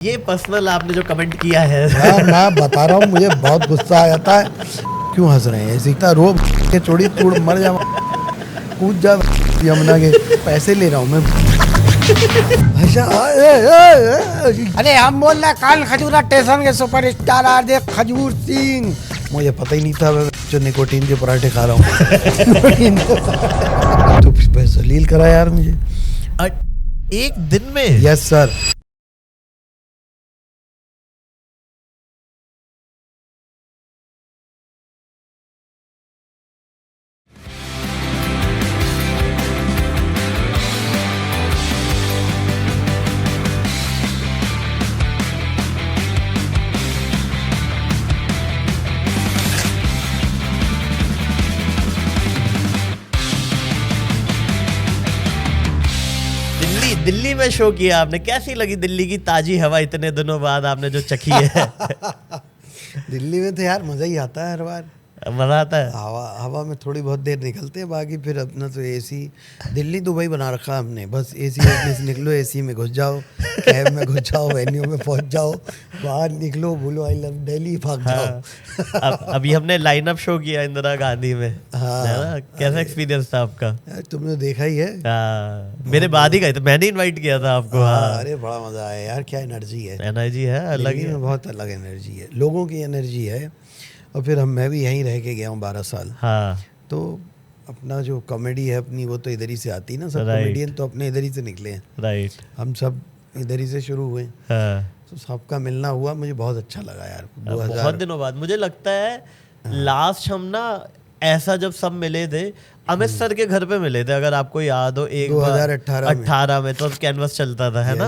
ये पर्सनल आपने जो कमेंट किया है यार मैं बता रहा हूँ, मुझे बहुत गुस्सा आ जाता है। क्यों हंस रहे हैं? सीखता रो के चोड़ी तोड़ मर जा, कूद जा यमुना के। पैसे ले रहा हूँ मैं। अरे हम बोल रहे काल खजूरा स्टेशन के सुपरस्टार आरजे खजूर सिंह। मुझे पता ही नहीं था मैं जो निकोटीन के पराठे खा रहा हूँ। तो जलील करा यार मुझे एक दिन में। Yes sir. दिल्ली में शो किया आपने, कैसी लगी दिल्ली की ताजी हवा इतने दिनों बाद आपने जो चखी है? दिल्ली में तो यार मजा ही आता है हर बार। मजा आता है। हवा में थोड़ी बहुत देर निकलते हैं, बाकी फिर अपना तो एसी। दिल्ली दुबई बना रखा हमने, बस एसी से निकलो, एसी में घुस जाओ, कैब में घुस जाओ, वेन्यू में पहुंच जाओ, बाहर निकलो, बोलो आई लव दिल्ली, भाग जाओ। अभी हमने लाइनअप शो किया इंदिरा गांधी में। हाँ, कैसा एक्सपीरियंस था आपका? तुमने देखा ही है। मेरे बाद ही गए थे, मैंने इनवाइट किया था आपको। अरे बड़ा मजा आया यार, क्या एनर्जी है। एनर्जी है अलग ही, बहुत अलग एनर्जी है, लोगों की एनर्जी है। और फिर मैं भी यहीं रह के गया हूँ 12 साल। हाँ, तो अपना जो कॉमेडी है अपनी, वो तो इधर ही से आती है ना। सब कॉमेडियन तो अपने इधर ही से निकले हैं। राइट। हम सब इधर ही से शुरू हुए। हाँ। तो सबका मिलना हुआ, मुझे बहुत अच्छा लगा यार। बहुत दिनों बाद मुझे लगता है लास्ट हम ना ऐसा जब सब मिले थे अमित सर के घर पे मिले थे, अगर आपको याद हो। 2018 में तो कैनवस चलता था, है ना?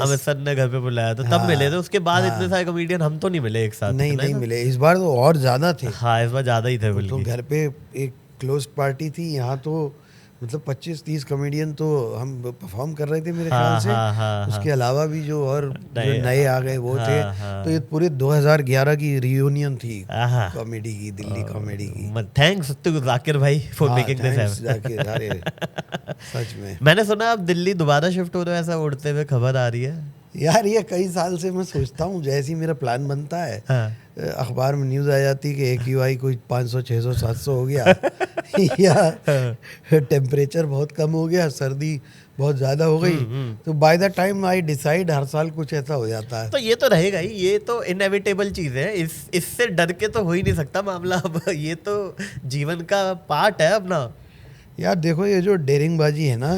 अमित सर ने घर पे बुलाया तो तब मिले थे। उसके बाद इतने सारे कॉमेडियन हम तो नहीं मिले एक साथ। नहीं मिले इस बार, तो और ज्यादा थे। हाँ, इस बार ज्यादा ही थे। तो घर पे एक क्लोज पार्टी थी, यहाँ तो मतलब 25-30 कॉमेडियन तो हम परफॉर्म कर रहे थे मेरे ख्याल से। उसके अलावा भी जो नए आ गए वो थे। तो ये पूरे 2011 की रियूनियन थी कॉमेडी की, दिल्ली कॉमेडी की। थैंक्स टू जाकिर भाई फॉर मेकिंग दिस हैपन। सच में मैंने सुना आप दिल्ली दोबारा शिफ्ट हो रहे हो, ऐसा उड़ते हुए खबर आ रही है यार। ये कई साल से मैं सोचता हूँ, जैसे ही मेरा प्लान बनता है अखबार में न्यूज़ आ जाती है कि AQI कोई 500, 600, 700 हो गया या टेम्परेचर बहुत कम हो गया, सर्दी बहुत ज़्यादा हो गई। तो by the time I decide हर साल कुछ ऐसा हो जाता है। तो ये तो रहेगा ही, ये तो इनएविटेबल चीज़ है। इससे डर के तो हो ही नहीं सकता मामला। अब ये तो जीवन का पार्ट है अपना। यार देखो, ये जो डेरिंगबाजी है ना,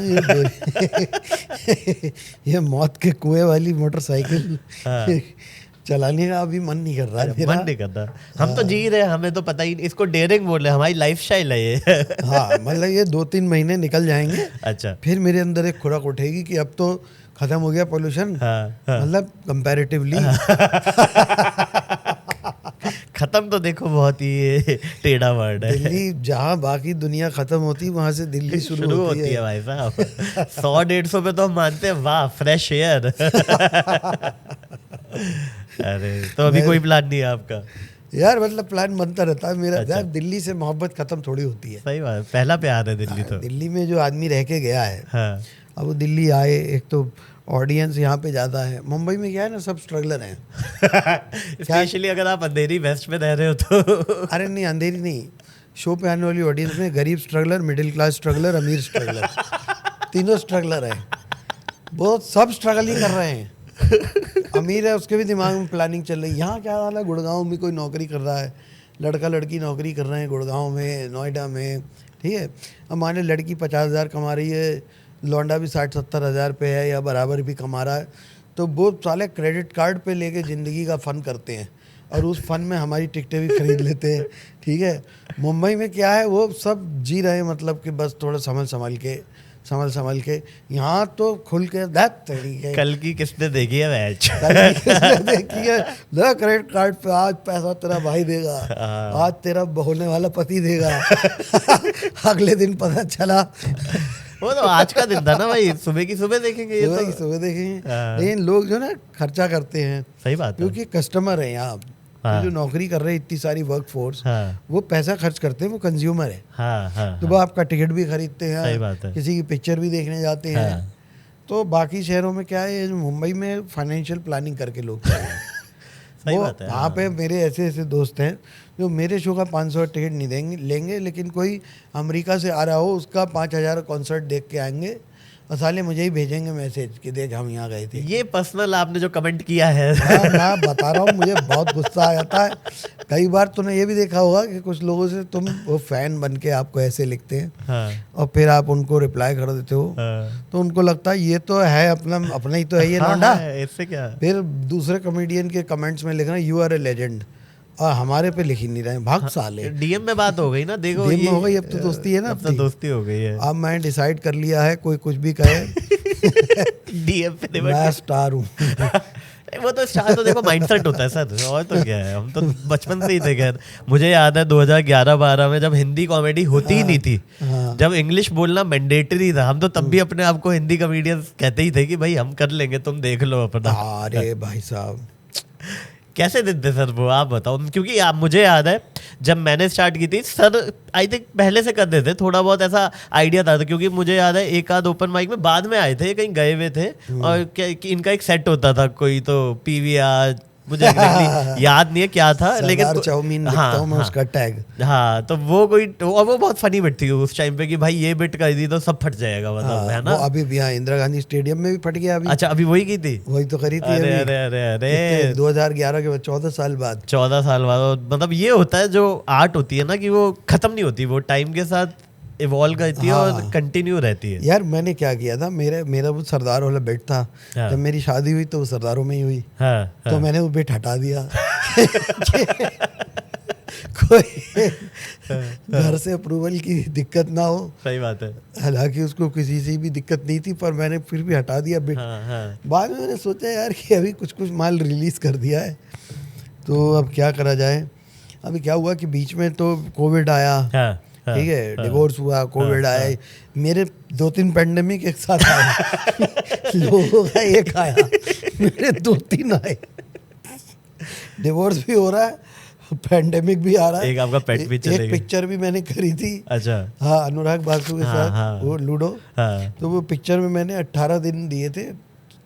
ये मौत के कुएं वाली मोटरसाइकिल चलाने का अभी मन नहीं कर रहा है। मन नहीं करता। हम तो जी रहे हैं, हमें तो पता ही नहीं। इसको डेयरिंग बोल रहे हैं, हमारी लाइफस्टाइल है ये। हाँ, मतलब ये 2-3 महीने निकल जाएंगे। अच्छा। फिर मेरे अंदर एक खुराक उठेगी कि अब तो खत्म हो गया पोल्यूशन। मतलब कंपैरेटिवली खत्म तो देखो बहुत ही टेढ़ा वर्ड है। दिल्ली जहाँ बाकी दुनिया खत्म होती है, वहां से दिल्ली शुरू होती है भाई साहब। 100-150 पे तो हम मानते हैं, वाह फ्रेश एयर। अरे तो अभी कोई प्लान नहीं है आपका? यार मतलब प्लान बनता रहता है मेरा। यार दिल्ली से मोहब्बत खत्म थोड़ी होती है। सही बात, पहला प्यार है दिल्ली। तो दिल्ली में जो आदमी रह के गया है, अब वो दिल्ली आए, एक तो ऑडियंस यहाँ पे ज़्यादा है। मुंबई में क्या है ना, सब स्ट्रगलर हैं। स्पेशली अगर आप अंधेरी वेस्ट में रह रहे हो तो। अरे नहीं, अंधेरी नहीं, शो पे आने वाली ऑडियंस में गरीब स्ट्रगलर, मिडिल क्लास स्ट्रगलर, अमीर स्ट्रगलर, तीनों स्ट्रगलर हैं। बहुत सब स्ट्रगल ही कर रहे हैं। अमीर है, उसके भी दिमाग में प्लानिंग चल रही है। यहाँ क्या हाल है, गुड़गांव में कोई नौकरी कर रहा है, लड़का लड़की नौकरी कर रहे हैं गुड़गांव में, नोएडा में, ठीक है। अब माने लड़की 50,000 कमा रही है, लौंडा भी 60-70 हज़ार पे है या बराबर भी कमा रहा है। तो वो साले क्रेडिट कार्ड पे लेके ज़िंदगी का फ़न करते हैं, और उस फन में हमारी टिकटें भी खरीद लेते हैं, ठीक है। मुंबई में क्या है, वो सब जी रहे हैं, मतलब कि बस थोड़ा संभल के। यहाँ तो खुल के तरीके। कल की किसने देखी है मैच? देखी है ना, क्रेडिट कार्ड पे आज पैसा तेरा भाई देगा, आज तेरा होने वाला पति देगा। अगले दिन पता चला वो तो आज का दिन था ना भाई, सुबह की सुबह देखेंगे। सुबह देखेंगे। लेकिन लोग जो ना खर्चा करते हैं। सही बात है, क्योंकि कस्टमर है यहाँ। जो नौकरी कर रहे हैं इतनी सारी वर्क फोर्स, वो पैसा खर्च करते हैं, वो कंज्यूमर है। तो वो आपका टिकट भी खरीदते हैं, किसी की पिक्चर भी देखने जाते हैं। तो बाकी शहरों में क्या है, मुंबई में फाइनेंशियल प्लानिंग करके लोग जा रहे हैं। सही वो बात है। वहाँ पे मेरे ऐसे ऐसे दोस्त हैं जो मेरे शो का 500 टिकट नहीं देंगे लेंगे, लेकिन कोई अमेरिका से आ रहा हो उसका 5000 कॉन्सर्ट देख के आएंगे और साले मुझे ही भेजेंगे मैसेज कि देख हम यहाँ गए थे। ये पर्सनल आपने जो कमेंट किया है मैं बता रहा हूँ, मुझे बहुत गुस्सा आ जाता है। कई बार तूने ये भी देखा होगा कि कुछ लोगों से तुम वो फैन बन के आपको ऐसे लिखते हैं हाँ, और फिर आप उनको रिप्लाई कर देते हो, हाँ, तो उनको लगता है ये तो है अपना ही तो है ये हाँ, लौंडा। हाँ, इससे क्या। फिर दूसरे कॉमेडियन के कमेंट्स में लिखना यू आर ए लेजेंड, और हमारे पे लिख ही नहीं रहे, भाग साले। डीएम में बात हो गई ना, देखो DM में ये हो गई, अब तो दोस्ती है ना, अब तो अपनी। दोस्ती हो गई है। अब मैं डिसाइड कर लिया है, कोई कुछ भी कहे डीएम पे नहीं मैं स्टार हूँ। वो तो स्टार तो देखो माइंडसेट होता है सर, और तो क्या है, हम तो बचपन से ही थे। खैर मुझे याद है 2011-12 में जब हिंदी कॉमेडी होती ही नहीं थी, जब इंग्लिश बोलना मैंडेटरी था, हम तो तब भी अपने आप को हिंदी कॉमेडियंस कहते ही थे कि भाई हम कर लेंगे, तुम देख लो अपना। अरे भाई साहब कैसे दिन थे सर वो, आप बताओ। क्योंकि आप, मुझे याद है जब मैंने स्टार्ट की थी सर, आई थिंक पहले से कर देते, थोड़ा बहुत ऐसा आइडिया था, क्योंकि मुझे याद है एक आध ओपन माइक में बाद में आए थे, कहीं गए हुए थे, और कि इनका एक सेट होता था कोई तो पीवीआर, मुझे exactly याद नहीं है क्या था, लेकिन चाउमीन लिखता हूं मैं उसका टैग। हाँ, तो वो कोई, और वो बहुत फनी बिट थी उस टाइम पे कि भाई ये बिट कर दी तो सब फट जाएगा, मतलब है ना। वो अभी भी यहाँ इंदिरा गांधी स्टेडियम में भी फट गया अभी। अच्छा, अभी वही की थी, वही तो करी थी अरे अभी। अरे अरे अरे 2011 के बाद 14 साल बाद। 14 साल बाद। मतलब ये होता है जो आर्ट होती है ना, कि वो खत्म नहीं होती, वो टाइम के साथ इवॉल्व करती है और कंटिन्यू रहती है। यार मैंने क्या किया था, मेरा वो सरदार वाला बेट था, हाँ। जब मेरी शादी हुई तो वो सरदारों में ही हुई, हाँ, तो हाँ। मैंने वो बेट हटा दिया। कोई घर से अप्रूवल की दिक्कत ना हो, सही बात है। हालांकि उसको किसी से भी दिक्कत नहीं थी, पर मैंने फिर भी हटा दिया बेट। हाँ, हाँ। बाद में मैंने सोचा यार कि अभी कुछ माल रिलीज कर दिया है, तो अब क्या करा जाए। अभी क्या हुआ कि बीच में तो कोविड आया, हाँ, हाँ, ठीक है, हाँ, डिवोर्स हुआ, कोविड आया, मेरे 2-3 पैंडेमिक एक साथ आए। लोगों का एक आया, मेरे 2-3 आए। डिवोर्स भी हो रहा है, पैंडेमिक भी आ रहा है, एक आपका पेट भी चलेगा। एक पिक्चर भी मैंने करी थी, अच्छा, हाँ, अनुराग बासु के हाँ, साथ, हाँ। वो लूडो। हाँ। तो वो पिक्चर में मैंने 18 दिन दिए थे।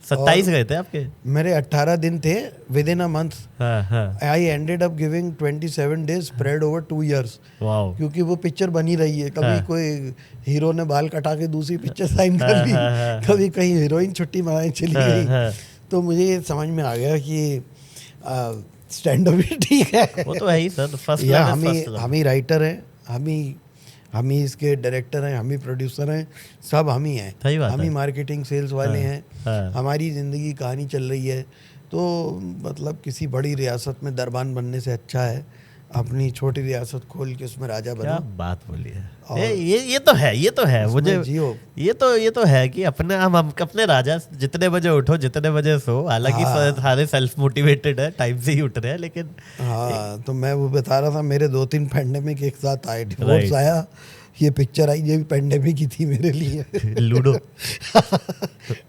27 गए थे आपके? मेरे 18 दिन थे विद इन अ मंथ। हाँ, हाँ। I ended up giving 27 days spread over 2 years, wow. क्योंकि वो पिक्चर बनी रही है। कभी हाँ। कोई हीरो ने बाल कटा के दूसरी पिक्चर साइन कर ली, हाँ, हाँ, हाँ। कभी कहीं हीरोइन छुट्टी मनाने चली हाँ, गई। हाँ। तो मुझे ये समझ में आ गया कि स्टैंड अप भी ठीक है। वो तो है ही सर, फर्स्ट या लव हम ही राइटर हैं, हम ही इसके डायरेक्टर हैं, हम ही प्रोड्यूसर हैं, सब हम ही हैं। सही बात हम ही है। मार्केटिंग सेल्स वाले हाँ, हैं, हाँ। हमारी ज़िंदगी कहानी चल रही है। तो मतलब किसी बड़ी रियासत में दरबान बनने से अच्छा है अपनी छोटी रियासत खोल के उसमें राजा क्या बनो। बात बोली है। और ये तो है, ये तो है। उसमें मुझे जियो। ये तो है कि हम अपने राजा, जितने बजे उठो जितने बजे सो, हालांकि हाँ। सारे सेल्फ मोटिवेटेड है, टाइम से ही उठ रहे हैं, लेकिन हाँ, तो मैं वो बता रहा था, मेरे 2-3 पैंडेमिक एक साथ आए। Divorce Right. आया, ये पिक्चर आई, ये भी पैंडेमिक ही थी मेरे लिए। लूडो।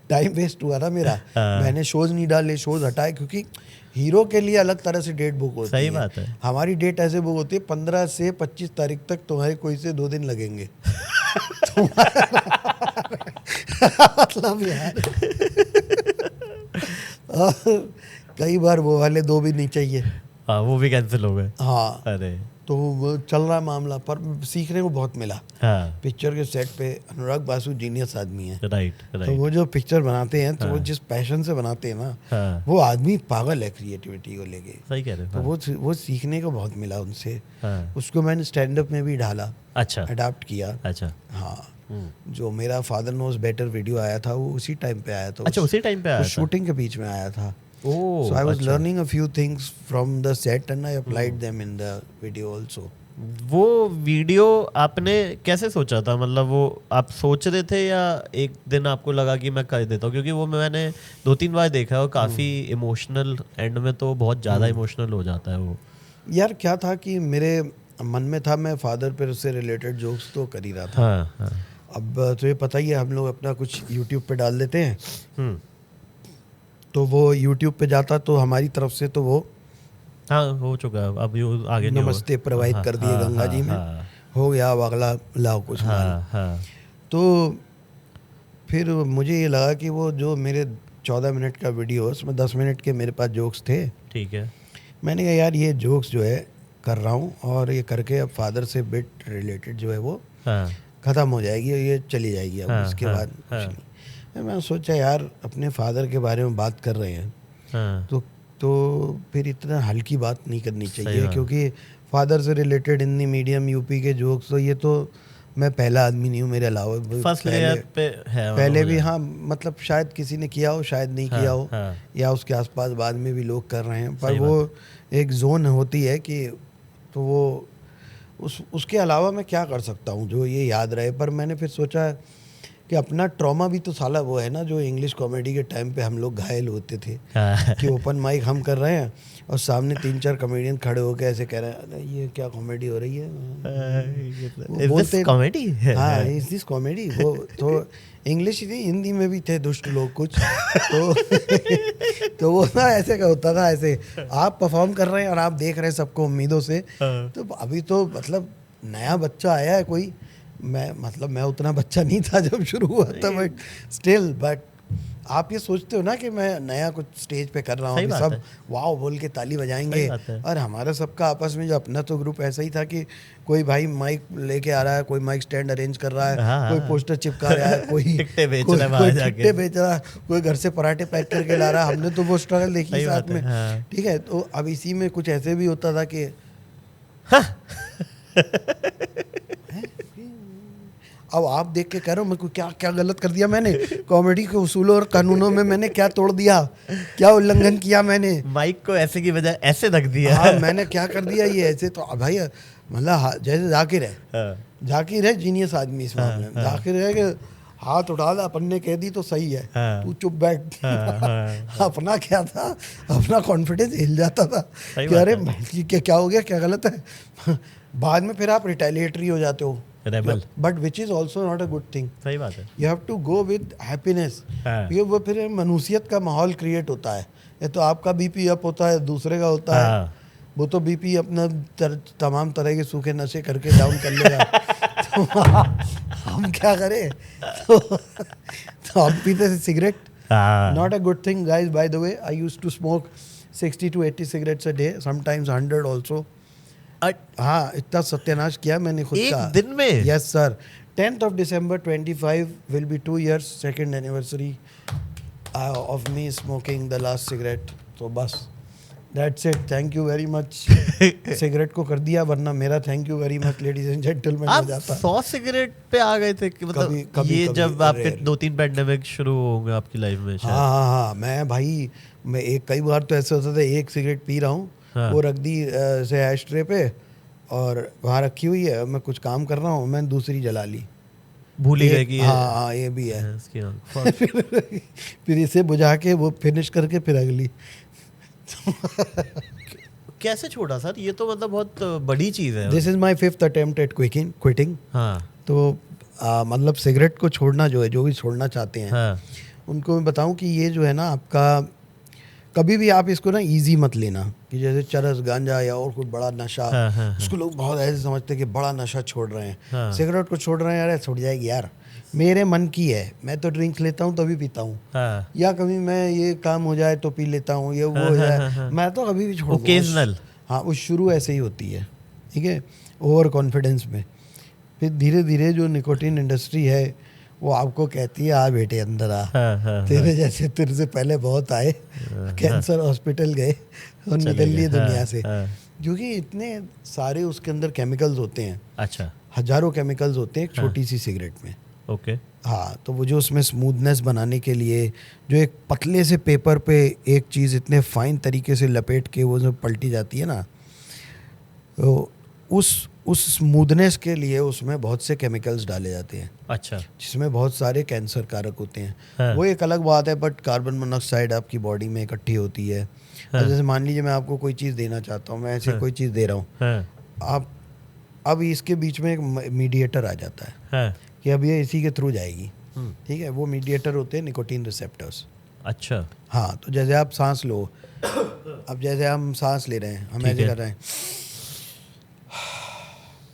टाइम वेस्ट हुआ था मेरा। हाँ। मैंने शोज नहीं डाले, शोज हटाए, क्योंकि हीरो के लिए अलग तरह से डेट बुक होती है। सही बात है। हमारी डेट ऐसे बुक होती है 15 से 25 तारीख तक तुम्हारे कोई से 2 दिन लगेंगे। मतलब यार, और कई बार वो वाले 2 भी नहीं चाहिए। हाँ, वो भी कैंसिल हो गए। हाँ, अरे तो वो चल रहा है मामला, पर सीखने को बहुत मिला। हाँ, पिक्चर के सेट पे अनुराग बासु जीनियस आदमी है। राइट तो राइट। वो जो पिक्चर बनाते हैं, तो वो जिस पैशन से बनाते हैं ना, हाँ, वो आदमी पागल है क्रिएटिविटी को लेके। सही कह रहे तो हो। वो सीखने को बहुत मिला उनसे। हाँ, उसको मैंने स्टैंड अप में भी ढाला, अच्छा अडाप्ट किया। अच्छा। हाँ, जो मेरा फादर नोज बेटर वीडियो आया था, वो उसी टाइम पे आया था। अच्छा, उसी टाइम पे आया था। शूटिंग के बीच में आया था। ओह, So I was अच्छा। learning a few things from the set and I applied them in the video also. वो वीडियो आपने कैसे सोचा था? मतलब वो आप सोच रहे थे या एक दिन आपको लगा कि मैं कर देता हूँ? क्योंकि वो मैंने 2-3 बार देखा और काफ़ी इमोशनल, एंड में तो बहुत ज़्यादा इमोशनल हो जाता है वो। यार क्या था कि मेरे मन में था, मैं फादर पर उससे रिलेटेड जोक्स तो कर ही रहा था। हाँ, हाँ। अब तो ये पता ही है, हम लोग अपना कुछ यूट्यूब पे डाल देते हैं, हम्म, तो वो यूट्यूब पे जाता तो हमारी तरफ से तो वो हाँ, हो चुका है। अब ये आगे नहीं होगा। नमस्ते प्रवाहित कर दिए हाँ, गंगा जी में, हाँ, हो गया, अब अगला लाओ कुछ माल। हाँ, हाँ, तो फिर मुझे ये लगा कि वो जो मेरे 14 मिनट का वीडियो उसमें 10 मिनट के मेरे पास जोक्स थे। ठीक है। मैंने कहा यार ये जोक्स जो है कर रहा हूँ और ये करके अब फादर से बिट रिलेटेड जो है वो हाँ ख़त्म हो जाएगी और ये चली जाएगी अब हाँ, इसके हाँ, बाद कुछ हाँ, नहीं। मैंने सोचा यार अपने फादर के बारे में बात कर रहे हैं हाँ, तो फिर इतना हल्की बात नहीं करनी सही चाहिए, बात। क्योंकि फादर से रिलेटेड हिंदी मीडियम यूपी के जोक्स तो ये तो मैं पहला आदमी नहीं हूँ मेरे अलावा फर्स्ट लेयर पे है पहले हो भी, जाए। हाँ मतलब शायद किसी ने किया हो शायद नहीं हाँ, किया हो, हाँ, या उसके आसपास बाद में भी लोग कर रहे हैं, पर सही वो एक जोन होती है कि तो वो उसके अलावा मैं क्या कर सकता हूँ जो ये याद रहे। पर मैंने फिर सोचा कि अपना ट्रॉमा भी तो साला वो है ना जो इंग्लिश कॉमेडी के टाइम पे हम लोग घायल होते थे हाँ। कि ओपन माइक हम कर रहे हैं और सामने 3-4 कॉमेडियन खड़े होकर ऐसे कह रहे हैं अरे ये क्या कॉमेडी हो रही है, वो Is बोलते this comedy? हाँ इज दिस कॉमेडी। वो तो इंग्लिश ही नहीं हिंदी में भी थे दुष्ट लोग कुछ तो तो वो ना ऐसे का होता था, ऐसे आप परफॉर्म कर रहे हैं और आप देख रहे हैं सबको उम्मीदों से। हाँ। तो अभी तो मतलब नया बच्चा आया है कोई, मैं उतना बच्चा नहीं था जब शुरू हुआ था, बट स्टिल बट आप ये सोचते हो ना कि मैं नया कुछ स्टेज पे कर रहा हूँ, सही अभी बात सब है। वाओ बोल के ताली बजाएंगे। सही बात है। और हमारा सबका आपस में जो अपना तो ग्रुप ऐसा ही था कि कोई भाई माइक लेके आ रहा है, कोई माइक स्टैंड अरेंज कर रहा है, हाँ, कोई हाँ। पोस्टर चिपका रहा है, कोई टिकटें बेच कोई- रहा है कोई बाहर जाके। टिकटें बेच रहा है, कोई घर से पराठे पैक करके ला रहा है। हमने तो वो स्ट्रगल देखी सही साथ बात है, में, हाँ। ठीक है। तो अब इसी में कुछ ऐसे भी होता था कि अब आप देख के कह रहे हो मैं को क्या क्या गलत कर दिया मैंने, कॉमेडी के उसूलों और कानूनों में मैंने क्या तोड़ दिया, क्या उल्लंघन किया मैंने, माइक को ऐसे की बजाय ऐसे रख दिया। हाँ मैंने क्या कर दिया ये ऐसे। तो भाई मतलब जैसे जाकिर है, हाँ, जाकिर है जीनियस आदमी इस मामले में, जाकिर है कि हाथ उठा दा अपन ने कह दी तो सही है, हाँ। तू चुप बैठ। हाँ, अपना क्या था, अपना कॉन्फिडेंस हिल जाता था सही कि बात अरे है। क्या हो गया, क्या गलत है। बाद में फिर आप रिटेलिएटरी हो जाते हो, Rebel। But which is also not a good thing. सही बात है। You have to go with happiness. हाँ। ये वो फिर मनुष्यत का माहौल क्रिएट होता है। ये तो आपका बीपी अप होता है, दूसरे का होता है, हाँ। वो तो बीपी अपना तमाम तरह के सूखे नशे करके डाउन कर लेगा। तो हम क्या करें। तो हम पीते थे सिगरेट, हाँ। Not a good thing guys. By the way I used to smoke 60 to 80 cigarettes a day, sometimes 100 also। हाँ इतना सत्यानाश किया मैंने खुद एक का दिन में? Yes sir. 10th of December 25 will be 2 years, second anniversary of me smoking the last cigarette। तो बस that's it, thank you very much। Cigarette को कर दिया, वरना मेरा thank you very much ladies and gentleman हो आप जाता। 100 सिगरेट पे आ गए थे कि मतलब कभी- ये कभी, जब आपके rare। 2-3 पैंडेमिक शुरू होंगे आपकी लाइफ में शायद। हाँ मैं भाई मैं कई बार तो ऐसे होता था एक सिगरेट पी रहा हूँ, हाँ। वो रख दी से एश ट्रे पे और वहाँ रखी हुई है, मैं कुछ काम कर रहा हूँ, मैंने दूसरी जला ली, भूल ही गए कि ये हाँ ये भी है। है इसकी आंख। फिर इसे बुझा के वो फिनिश करके फिर अगली। कैसे छोड़ा सर, ये तो मतलब बहुत बड़ी चीज है। This is my 5th attempt at quitting. हाँ तो मतलब सिगरेट को छोड़ना जो है, जो भी छोड़ना चाहते हैं हाँ उनको मैं बताऊं कि ये जो है ना आपका, कभी भी आप इसको ना इजी मत लेना कि जैसे चरस गांजा या और कोई बड़ा नशा। हाँ, हाँ, उसको लोग बहुत ऐसे समझते हैं कि बड़ा नशा छोड़ रहे हैं, हाँ। सिगरेट को छोड़ रहे हैं, यार छूट जाएगी यार, मेरे मन की है, मैं तो ड्रिंक्स लेता हूँ तभी पीता हूँ, हाँ। या कभी मैं ये काम हो जाए तो पी लेता हूँ, ये वो हो जाए, मैं तो कभी भी छोड़ Occasional। हाँ उस शुरू ऐसे ही होती है, ठीक है, ओवर कॉन्फिडेंस में। फिर धीरे धीरे जो निकोटीन इंडस्ट्री है वो आपको कहती है आ बेटे अंदर आ, हाँ, हाँ, तेरे जैसे तेरे से पहले बहुत आए, कैंसर हॉस्पिटल गए और निकल लिए दुनिया से, क्योंकि इतने सारे उसके अंदर केमिकल्स होते हैं, अच्छा हजारों केमिकल्स होते हैं एक छोटी सी सिगरेट में। ओके। हाँ तो वो जो उसमें स्मूथनेस बनाने के लिए जो एक पतले से पेपर पे एक चीज़ इतने फाइन तरीके से लपेट के वो जो पलटी जाती है ना, तो उस स्मूथनेस के लिए उसमें बहुत से केमिकल्स डाले जाते हैं, अच्छा। जिसमें बहुत सारे कैंसर कारक होते हैं। हाँ। वो एक अलग बात है, बट कार्बन मोनोऑक्साइड आपकी बॉडी में इकट्ठी होती है। हाँ। जैसे मान लीजिए मैं आपको कोई चीज़ देना चाहता हूँ, मैं ऐसे हाँ। कोई चीज़ दे रहा हूँ, हाँ आप अब इसके बीच में एक मीडिएटर आ जाता है हाँ कि अब ये इसी के थ्रू जाएगी, हम्म, ठीक है। वो मीडिएटर होते हैं निकोटीन रिसेप्टर्स। अच्छा। हाँ तो जैसे आप सांस लो, अब जैसे हम सांस ले रहे हैं, हम ठीक ऐसे है। कर रहे हैं,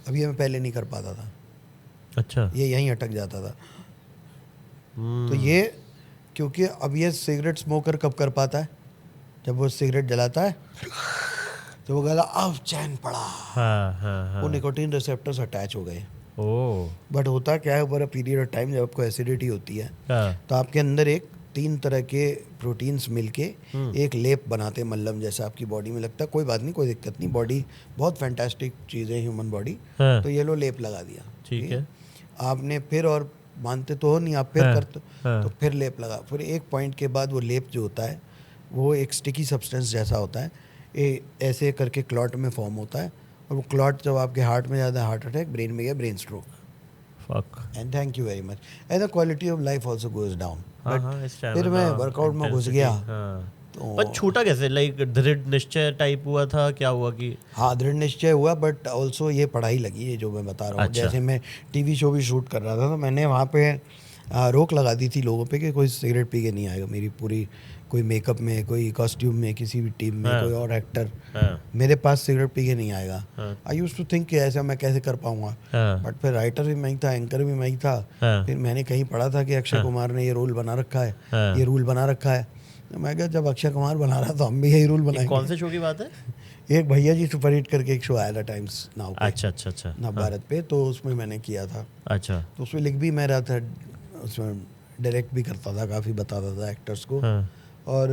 अब ये मैं पहले नहीं कर पाता था, अच्छा। ये यहीं अटक जाता था, तो ये क्योंकि अब ये सिगरेट स्मोकर कब कर पाता है, जब वो सिगरेट जलाता है तो वो गला अब चैन पड़ा, वो निकोटीन रिसेप्टर्स अटैच हो गए। बट होता क्या है, over a period of time जब आपको एसिडिटी होती है तो आपके अंदर एक 3 तरह के प्रोटीन्स मिलके एक लेप बनाते हैं, मल्लम जैसा आपकी बॉडी में लगता है। कोई बात नहीं, कोई दिक्कत नहीं, बॉडी बहुत फैंटास्टिक चीज़ है ह्यूमन बॉडी। तो ये लो लेप लगा दिया, ठीक है। आपने फिर और मानते तो हो नहीं आप, फिर करते तो फिर लेप लगा, फिर एक पॉइंट के बाद वो लेप जो होता है वो एक स्टिकी सब्सटेंस जैसा होता है, ऐसे करके क्लॉट में फॉर्म होता है, और वो क्लॉट जब आपके हार्ट में जाता है हार्ट अटैक, ब्रेन में गया brain stroke. And thank you very much. And the quality of life also goes down. फिर मैं वर्कआउट में घुस गया। तो पर छूटा कैसे, लाइक दृढ़ निश्चय टाइप हुआ था, क्या हुआ कि? हाँ दृढ़ निश्चय हुआ, बट ऑल्सो ये पढ़ाई लगी है जो मैं बता रहा हूँ। अच्छा। जैसे मैं टीवी शो भी शूट कर रहा था तो मैंने वहाँ पे रोक लगा दी थी लोगों पे कि कोई सिगरेट पी के नहीं आएगा मेरी पूरी, कोई मेकअप में, कोई कॉस्ट्यूम में, किसी भी टीम में कोई और एक्टर मेरे पास सिगरेट पी के नहीं आएगा। आई यूज्ड टू थिंक कि ऐसा मैं कैसे कर पाऊंगा, बट फिर राइटर भी मैं ही था, एंकर भी मैं ही था। फिर मैंने कहीं पढ़ा था कि अक्षय कुमार ने ये रोल बना रखा है, ये रूल बना रखा है। मैं कहा जब अक्षय कुमार बना रहा तो हम भी यही रूल बनाएंगे। कौन से शो की बात है? एक भैया जी सुपर हिट करके एक शो आया था टाइम्स नाउ पे। अच्छा नव भारत पे, तो उसमें मैंने किया था। अच्छा। तो उसमें लिख भी मैं रहा था, उसमें डायरेक्ट भी करता था, काफ़ी बताता था एक्टर्स को, और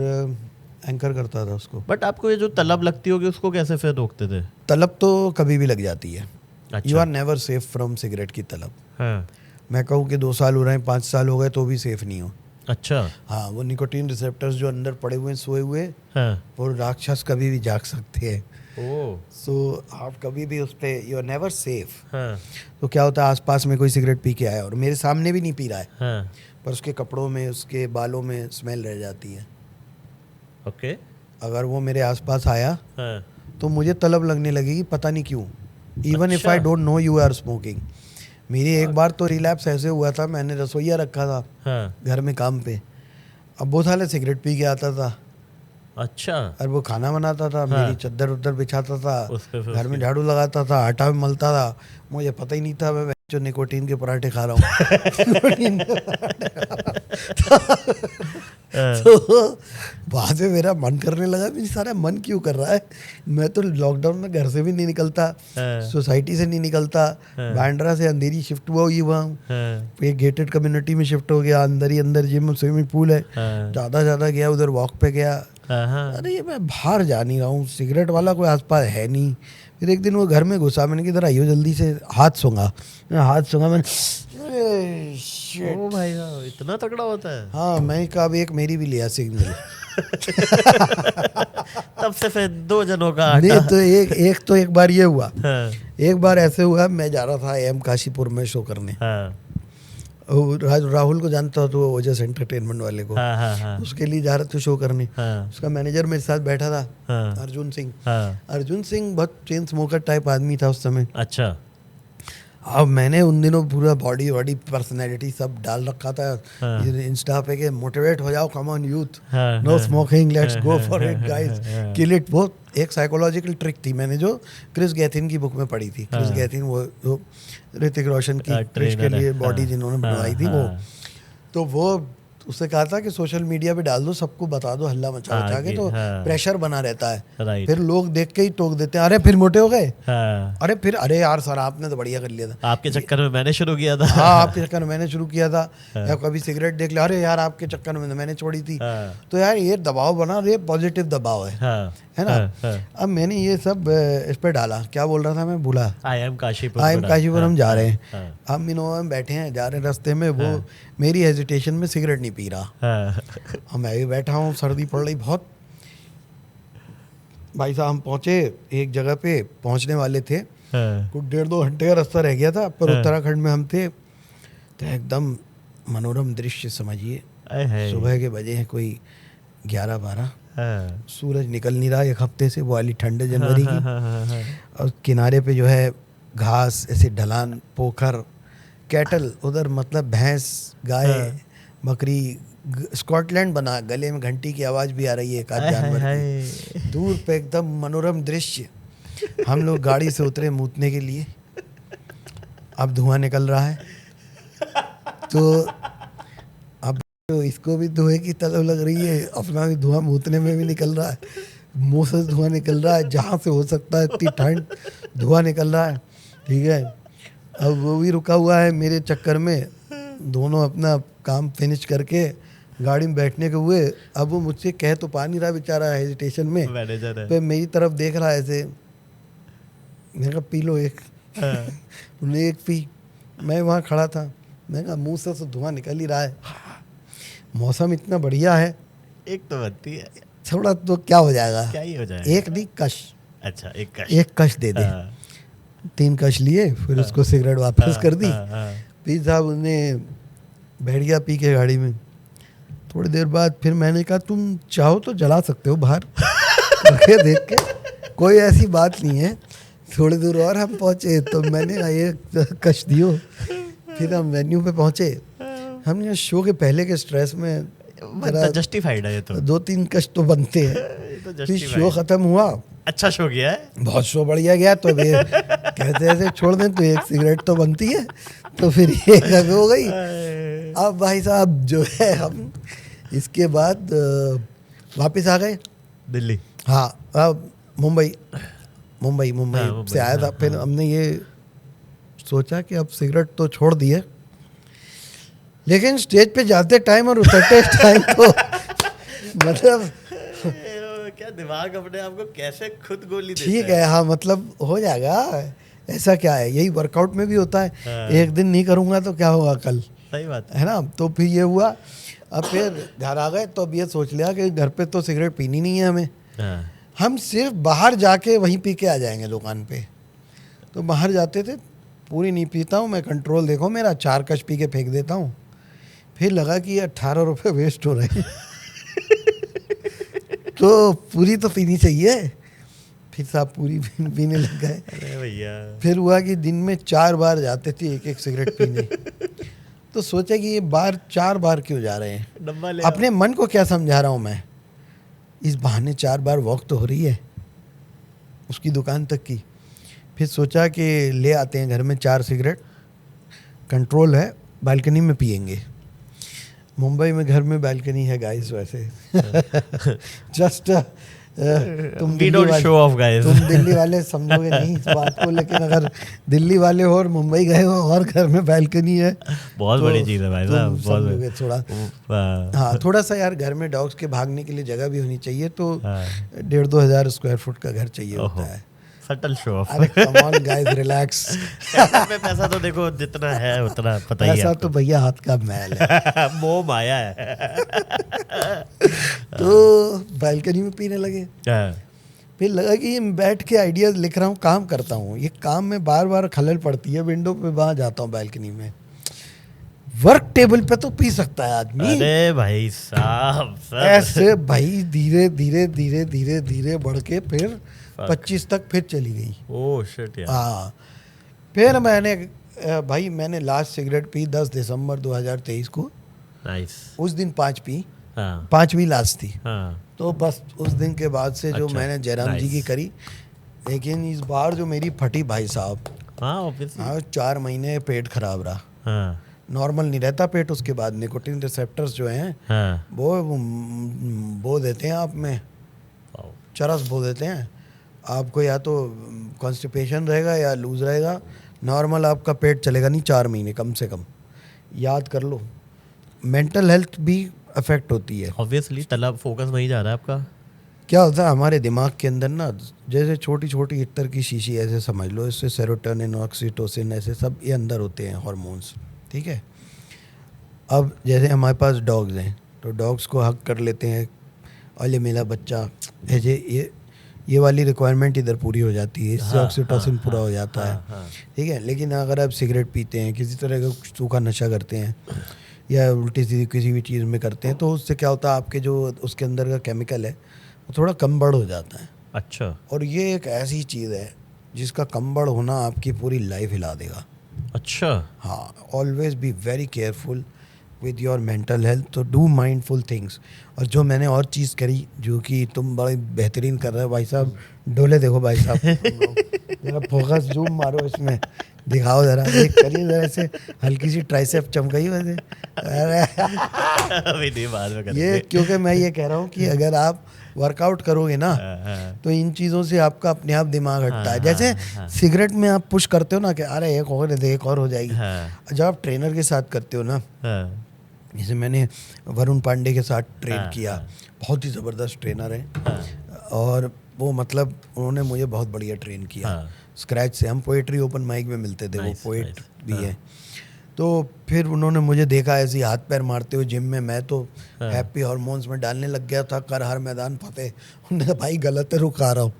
एंकर करता था उसको। बट आपको ये जो तलब लगती होगी उसको कैसे फिर रोकते थे? तलब तो कभी भी लग जाती है। You are never safe from cigarette की तलब। मैं कहूँ कि 2 साल हो रहे हैं, 5 साल हो गए तो भी सेफ नहीं हो। अच्छा। हाँ, वो निकोटीन रिसेप्टर्स जो अंदर पड़े हुए हैं, सोए हुए, वो राक्षस कभी भी जाग सकते हैं। सो आप कभी भी उस पर यू आर नेवर सेफ। तो क्या होता है, आसपास में कोई सिगरेट पी के आया और मेरे सामने भी नहीं पी रहा है, पर उसके कपड़ों में, उसके बालों में स्मेल रह जाती है। ओके। अगर वो मेरे आसपास आया तो मुझे तलब लगने लगेगी, पता नहीं क्यों, even if I don't know you are smoking. मेरी एक बार तो रिलैप्स ऐसे हुआ था, मैंने रसोईया रखा था घर में काम पे, अब वो साले सिगरेट पी के आता था। अच्छा। और वो खाना बनाता था, मेरी चद्दर उद्दर बिछाता था, घर में झाड़ू लगाता था, आटा भी मलता था, मुझे पता ही नहीं था मैं जो निकोटीन के पराठे खा रहा हूँ। तो वहाँ से मेरा मन करने लगा, मेरी सारा मन क्यों कर रहा है, मैं तो लॉकडाउन में घर से भी नहीं निकलता, सोसाइटी से नहीं निकलता, बांद्रा से अंधेरी शिफ्ट हुआ ही हुआ हूँ, एक गेटेड कम्युनिटी में शिफ्ट हो गया, अंदर ही अंदर जिम स्विमिंग पूल है, ज़्यादा गया, उधर वॉक पे गया, अरे ये मैं बाहर जा नहीं रहा हूँ, सिगरेट वाला कोई आसपास है नहीं। फिर एक दिन वो घर में घुसा, मैंने किधर आइयो जल्दी से, हाथ सूंघा, मैंने ओ भाई इतना तगड़ा होता है। हाँ, मैं कहा अब एक मेरी भी लिया सिग्नल। तब से फिर 2 जनों का नहीं तो एक बार ये हुआ, एक बार ऐसे हुआ, मैं जा रहा था एम काशीपुर में शो करने। राहुल को जानता हो तो वो ओजस एंटरटेनमेंट वाले को, उसके लिए जा रहा था शो करने। उसका मैनेजर मेरे साथ बैठा था, अर्जुन सिंह बहुत चेन स्मोकर टाइप आदमी था उस समय। अच्छा। अब मैंने उन दिनों पूरा बॉडी पर्सनैलिटी सब डाल रखा था इंस्टा पे के मोटिवेट हो जाओ, come on youth, no smoking, let's go for it guys, kill it. वो एक साइकोलॉजिकल ट्रिक थी, मैंने जो क्रिस गैथिन की बुक में पढ़ी थी। क्रिस गैथिन वो जो ऋतिक रोशन की क्रिश के लिए बॉडी जिन्होंने बनवाई थी, वो तो वो उससे कहा था कि सोशल मीडिया पे डाल दो, सबको बता दो, हल्ला मचा के, तो प्रेशर बना रहता है। फिर लोग देख के ही टोक देते हैं, अरे फिर मोटे हो गए, अरे यार सर आपने तो बढ़िया कर लिया था, आपके चक्कर में मैंने शुरू किया था। हाँ, आपके चक्कर में मैंने शुरू किया था। या कभी सिगरेट देख लिया, अरे यार आपके चक्कर में मैंने छोड़ी थी। तो यार ये दबाव बना, ये पॉजिटिव दबाव है ना। अब मैंने ये सब इस पे डाला, क्या बोल रहा था मैं भूला। आई एम काशीपुर हम जा रहे हैं, हम इनोवा में बैठे हैं, जा रहे हैं, रास्ते में वो मेरी हेजिटेशन में सिगरेट नहीं पी रहा, मैं भी बैठा हूँ, सर्दी पड़ रही बहुत। भाई साहब हम पहुँचे एक जगह पे, पहुँचने वाले थे, कुछ 1.5-2 घंटे का रास्ता रह गया था, पर उत्तराखंड में हम थे, तो एकदम मनोरम दृश्य समझिए। सुबह के बजे हैं कोई 11-12, सूरज निकल नहीं रहा एक हफ्ते से, वो वाली ठंड जनवरी की, और किनारे पे जो है घास, ऐसे ढलान, पोखर, कैटल उधर, मतलब भैंस, गाय, बकरी, स्कॉटलैंड बना, गले में घंटी की आवाज़ भी आ रही है एक आध जानवर की, दूर पे एकदम मनोरम दृश्य। हम लोग गाड़ी से उतरे मूतने के लिए, अब धुआं निकल रहा है, तो तो इसको भी धुएं की तलब लग रही है, अपना भी धुआं मूतने में भी निकल रहा है, मुंह से धुआं निकल रहा है, जहाँ से हो सकता है इतनी ठंड धुआं निकल रहा है। ठीक है, अब वो भी रुका हुआ है मेरे चक्कर में। दोनों अपना काम फिनिश करके गाड़ी में बैठने के हुए, अब वो मुझसे कह तो पा नहीं रहा बेचारा, हेजिटेशन में, मैनेजर है। पे मेरी तरफ देख रहा है ऐसे। मैंने कहा पी लो एक। उन्हें एक पी, मैं वहाँ खड़ा था, मैंने कहा मुँह से तो धुआं निकल ही रहा है, मौसम इतना बढ़िया है, एक तो बनती है, थोड़ा तो क्या हो जाएगा, क्या ही हो जाएगा। एक नहीं कश, अच्छा एक कश दे दे। 3 कश लिए, फिर उसको सिगरेट वापस कर दी। पी साहब उन्हें बैठ पी के गाड़ी में। थोड़ी देर बाद फिर मैंने कहा तुम चाहो तो जला सकते हो बाहर। करके देख के कोई ऐसी बात नहीं है। थोड़ी दूर और हम पहुंचे तो मैंने कहा ये कश दियो। फिर हम वेन्यू पे पहुंचे। हमने शो के पहले के स्ट्रेस में जस्टिफाइड है ये तो, 2-3 कश तो बनते हैं। तो फिर शो खत्म हुआ, अच्छा शो किया है, बहुत शो बढ़िया गया। तो कहते ऐसे छोड़ दें तो एक सिगरेट तो बनती है, तो फिर ये जगह हो गई। अब भाई साहब जो है हम इसके बाद वापस आ गए दिल्ली। हाँ, अब मुंबई से आया था। फिर हमने ये सोचा कि अब सिगरेट तो छोड़ दिए, लेकिन स्टेज पे जाते टाइम और उतरते टाइम तो मतलब क्या दिमाग अपने आप को कैसे खुद गोली देता ठीक है। हाँ, मतलब हो जाएगा, ऐसा क्या है, यही वर्कआउट में भी होता है। हाँ। एक दिन नहीं करूँगा तो क्या होगा कल, सही बात है ना। तो फिर ये हुआ, अब फिर घर आ गए तो अब ये सोच लिया कि घर पे तो सिगरेट पीनी नहीं है हमें, हम सिर्फ बाहर जाके वहीं पी के आ जाएंगे दुकान पे। तो बाहर जाते थे, पूरी नहीं पीता हूँ मैं, कंट्रोल देखो मेरा, 4 कश पी के फेंक देता हूँ। फिर लगा कि ये 18 रुपये वेस्ट हो रहे हैं तो पूरी तो पीनी चाहिए। फिर साहब पूरी पीने लग गए। अरे भैया, फिर हुआ कि दिन में 4 बार जाते थे एक सिगरेट पीने। तो सोचा कि ये 4 बार क्यों जा रहे हैं, डब्बा ले अपने मन को क्या समझा रहा हूँ मैं, इस बहाने 4 बार वॉक तो हो रही है उसकी दुकान तक की। फिर सोचा कि ले आते हैं घर में 4 सिगरेट, कंट्रोल है, बालकनी में पियेंगे। मुंबई में घर में बालकनी है गाइस वैसे। जस्ट तुम दिल्ली वाले समझोगे नहीं इस बात को, लेकिन अगर दिल्ली वाले हो और मुंबई गए हो और घर में बालकनी है, बहुत बड़ी चीज़ है भाई साहब, समझोगे थोड़ा। हाँ, थोड़ा सा यार घर में डॉग्स के भागने के लिए जगह भी होनी चाहिए। तो 1,500-2 हज़ार स्क्वायर फुट का घर चाहिए होता है। Subtle show off. अरे कम ऑन गाइस, रिलैक्स। में पैसा तो देखो जितना है उतना पता ही है। पैसा तो भैया हाथ का मैल है। मोह माया है। तो बालकनी में पीने लगे। फिर लगा कि ये बैठ के आइडियाज लिख रहा हूँ, काम करता हूँ, ये काम में बार बार खलल पड़ती है। विंडो पे वहाँ जाता हूँ बालकनी में, वर्क टेबल पे तो पी सकता है आदमी। अरे भाई साहब ऐसे भाई धीरे धीरे धीरे धीरे धीरे बढ़ के फिर 25 तक फिर चली गई। ओह शिट यार। हाँ, फिर मैंने लास्ट सिगरेट पी 10 दिसंबर 2023 को। नाइस। उस दिन 5 पी। हाँ। 5वीं लास्ट थी। हाँ। तो बस उस दिन के बाद से जो अच्छा, मैंने जयराम जी की करी, लेकिन इस बार जो मेरी फटी भाई साहब। हाँ ऑब्वियसली। हाँ, 4 महीने पेट खराब रहा। हाँ। नॉर्मल नहीं रहता पेट उसके बाद। निकोटिन रिसेप्टर्स जो हैं वो बो देते हैं आप में, चरस बो देते हैं आपको। या तो कॉन्स्टिपेशन रहेगा या लूज रहेगा, नॉर्मल आपका पेट चलेगा नहीं 4 महीने कम से कम, याद कर लो। मेंटल हेल्थ भी अफेक्ट होती है ऑब्वियसली। तलब फोकस वहीं जा रहा है आपका। क्या होता है हमारे दिमाग के अंदर ना, जैसे छोटी छोटी इत्र की शीशी ऐसे समझ लो, इससे सेरोटोनिन, ऑक्सीटोसिन, ऐसे सब ये अंदर होते हैं हार्मोन्स। ठीक है, अब जैसे हमारे पास डॉग्स हैं तो डॉग्स को हक कर लेते हैं, और ये मेरा बच्चा है, ये वाली रिक्वायरमेंट इधर पूरी हो जाती है, इससे ऑक्सीटोसिन पूरा हो जाता है। ठीक है, लेकिन अगर आप सिगरेट पीते हैं, किसी तरह का सूखा नशा करते हैं, या उल्टी सीधी किसी भी चीज़ में करते हैं, तो उससे क्या होता है, आपके जो उसके अंदर का केमिकल है वो थोड़ा कम बढ़ हो जाता है। अच्छा। और ये एक ऐसी चीज़ है जिसका कम बढ़ होना आपकी पूरी लाइफ हिला देगा। अच्छा। हाँ, always be very careful with your mental health. तो डू माइंडफुल थिंग्स। और जो मैंने और चीज़ करी, जो कि तुम बड़े बेहतरीन कर रहे हो भाई साहब, डोले देखो भाई साहब, जरा फोकस जूम मारो इसमें, दिखाओ जरा, एक करिए जरा ऐसे, हल्की सी ट्राइसेप चमकाई वैसे। अरे अभी नहीं, बाद में करेंगे। ये क्योंकि मैं ये कह रहा हूँ कि अगर आप वर्कआउट करोगे ना तो इन चीज़ों से आपका अपने आप दिमाग हटता है। जैसे सिगरेट में आप पुश करते हो ना कि अरे एक और दे, एक और हो जाएगी। जब आप ट्रेनर के साथ करते हो ना, जैसे मैंने वरुण पांडे के साथ ट्रेन किया, बहुत ही ज़बरदस्त ट्रेनर है, और वो मतलब उन्होंने मुझे बहुत बढ़िया ट्रेन किया स्क्रैच से। हम पोएट्री ओपन माइक में मिलते थे, वो पोएट भी है। तो फिर उन्होंने मुझे देखा ऐसे हाथ पैर मारते हुए जिम में, मैं तो हैप्पी हार्मोन्स में डालने लग गया था, कर हर मैदान फतेह। उन्होंने कहा भाई गलत है, रुक आ रहा हूँ।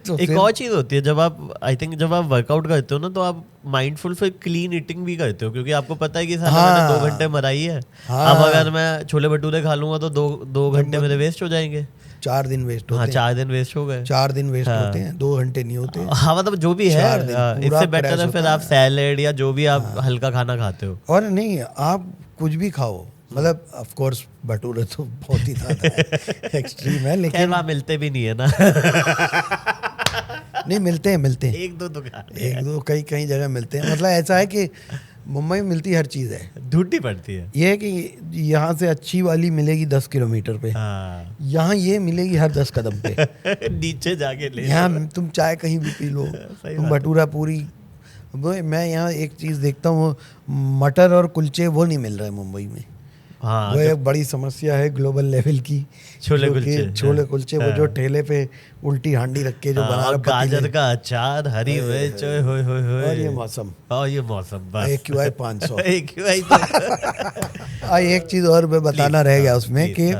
तो एक और चीज़ होती है, जब आप आई थिंक जब आप वर्कआउट करते हो ना तो आप माइंडफुल फिर क्लीन ईटिंग भी करते हो, क्योंकि आपको पता है कि साला मैंने 2 घंटे मराई है। अब अगर मैं छोले भटूरे खा लूंगा तो 2 घंटे मेरे वेस्ट हो जाएंगे। 4 दिन वेस्ट होते हैं। 4 दिन वेस्ट हो गए। 4 दिन वेस्ट होते हैं, 2 घंटे नहीं होते। हाँ मतलब जो भी है, इससे बेटर है फिर आप सैलेड या जो भी आप हल्का खाना खाते हो। और नहीं, आप कुछ भी खाओ, मतलब ऑफ कोर्स भटूरे तो बहुत ही ज्यादा एक्सट्रीम है, लेकिन वहाँ मिलते भी नहीं है ना। नहीं मिलते हैं एक दो कई जगह मिलते हैं। मतलब ऐसा है कि मुंबई में मिलती हर चीज़ है, ढूंढनी पड़ती है। ये है कि यहाँ से अच्छी वाली मिलेगी 10 किलोमीटर पे, यहाँ ये मिलेगी हर 10 कदम पे। नीचे जाके ले, यहाँ तुम चाय कहीं भी पी लो, तुम भटूरा पूरी। मैं यहाँ एक चीज़ देखता हूँ, मटर और कुलचे वो नहीं मिल रहे मुंबई में। हाँ, वो एक बड़ी समस्या है ग्लोबल लेवल की। छोले कुलचे वो जो ठेले पे उल्टी हांडी रख के जो बना रहा, गाजर का अचार, हरी मिर्च, और ये मौसम बस AQI 500। AQI एक चीज़ और मैं बताना रह गया उसमें कि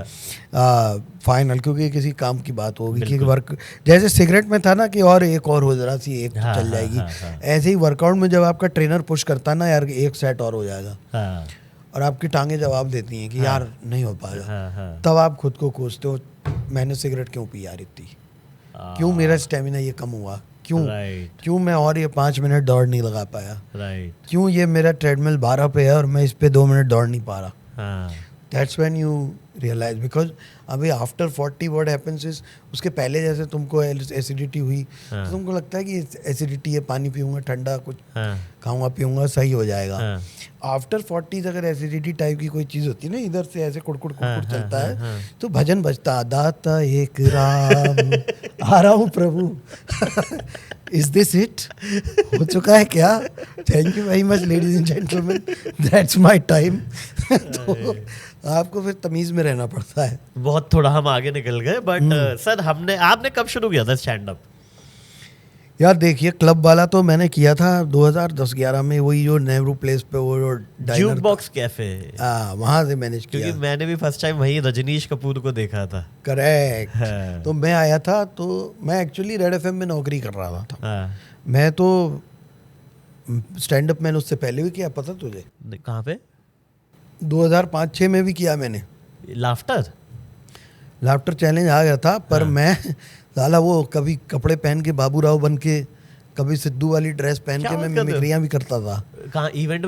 फाइनल, क्योंकि किसी काम की बात होगी कि वर्क, जैसे सिगरेट में था ना कि और एक और हो जरा सी एक चल जाएगी, ऐसे ही वर्कआउट में जब आपका ट्रेनर पुश करता है ना यार, एक सेट और हो जाएगा, और आपकी टांगे जवाब देती हैं कि यार नहीं हो पाएगा, तब आप खुद को कोसते हो, मैंने सिगरेट क्यों पी यार इतनी, क्यों मेरा स्टेमिना ये कम हुआ, क्यों मैं और ये 5 मिनट दौड़ नहीं लगा पाया, क्यों ये मेरा ट्रेडमिल 12 पे है और मैं इस पे 2 मिनट दौड़ नहीं पा रहा। That's when you realise, because अभी आफ्टर 40 व्हाट हैपेंस इज, उसके पहले जैसे तुमको एसिडिटी हुई तो तुमको लगता है कि एसिडिटी है, पानी पीऊंगा ठंडा, कुछ खाऊंगा पीऊंगा सही हो जाएगा। आफ्टर 40 अगर एसिडिटी टाइप की कोई चीज़ होती है ना, इधर से ऐसे कुड़कुड़ चलता है, तो भजन बजता, दाता एक राम आ रहा हूँ प्रभु। Is this it? हो चुका है क्या? Thank you very much ladies and gentleman, that's my time. तो आपको फिर तमीज में रहना पड़ता है। बहुत थोड़ा हम आगे निकल गए, बट सर आपने कब शुरू किया था स्टैंड अप? यार देखिए, क्लब वाला तो मैंने किया था 2010-11 में, वही जो नेहरू प्लेस पे वो ज्यूक बॉक्स कैफे, वहाँ से मैनेज किया, क्योंकि मैंने भी फर्स्ट टाइम वही रजनीश कपूर को देखा था। करेक्ट। तो मैं आया था, तो मैं एक्चुअली रेड एफएम में नौकरी कर रहा था। मैं तो स्टैंड अप मैंने उससे पहले भी किया, पता तुझे? कहाँ पे? 2005-06 में भी किया मैंने। लाफ्टर चैलेंज आ गया था, पर मैं साला वो कभी कपड़े पहन के बाबूराव बन के, कभी सिद्धू वाली ड्रेस पहन के मैं मिमिक्रियां भी करता था। कहाँ? इवेंट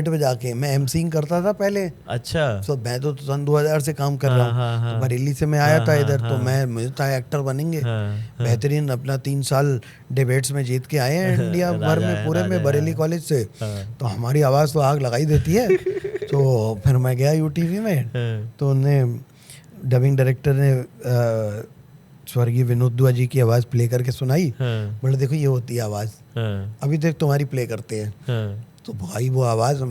में जाके मैं एमसीइंग करता था पहले। अच्छा। तो मैं तो सन 2000 से काम कर रहा हूँ। तो बरेली से मैं आया था इधर, तो मुझे था एक्टर बनेंगे, बेहतरीन अपना 3 साल डिबेट्स में जीत के आए हैं इंडिया भर में, पूरे में, बरेली कॉलेज से। तो हमारी आवाज़ तो आग लगाई देती है। तो फिर मैं गया यूटीवी में, तो उन्हें डबिंग डायरेक्टर ने स्वर्गीय विनोद दुआ जी की आवाज़ प्ले करके सुनाई। बोले देखो ये होती है आवाज़, अभी तक तुम्हारी प्ले करते हैं। तो भाई वो आवाज़,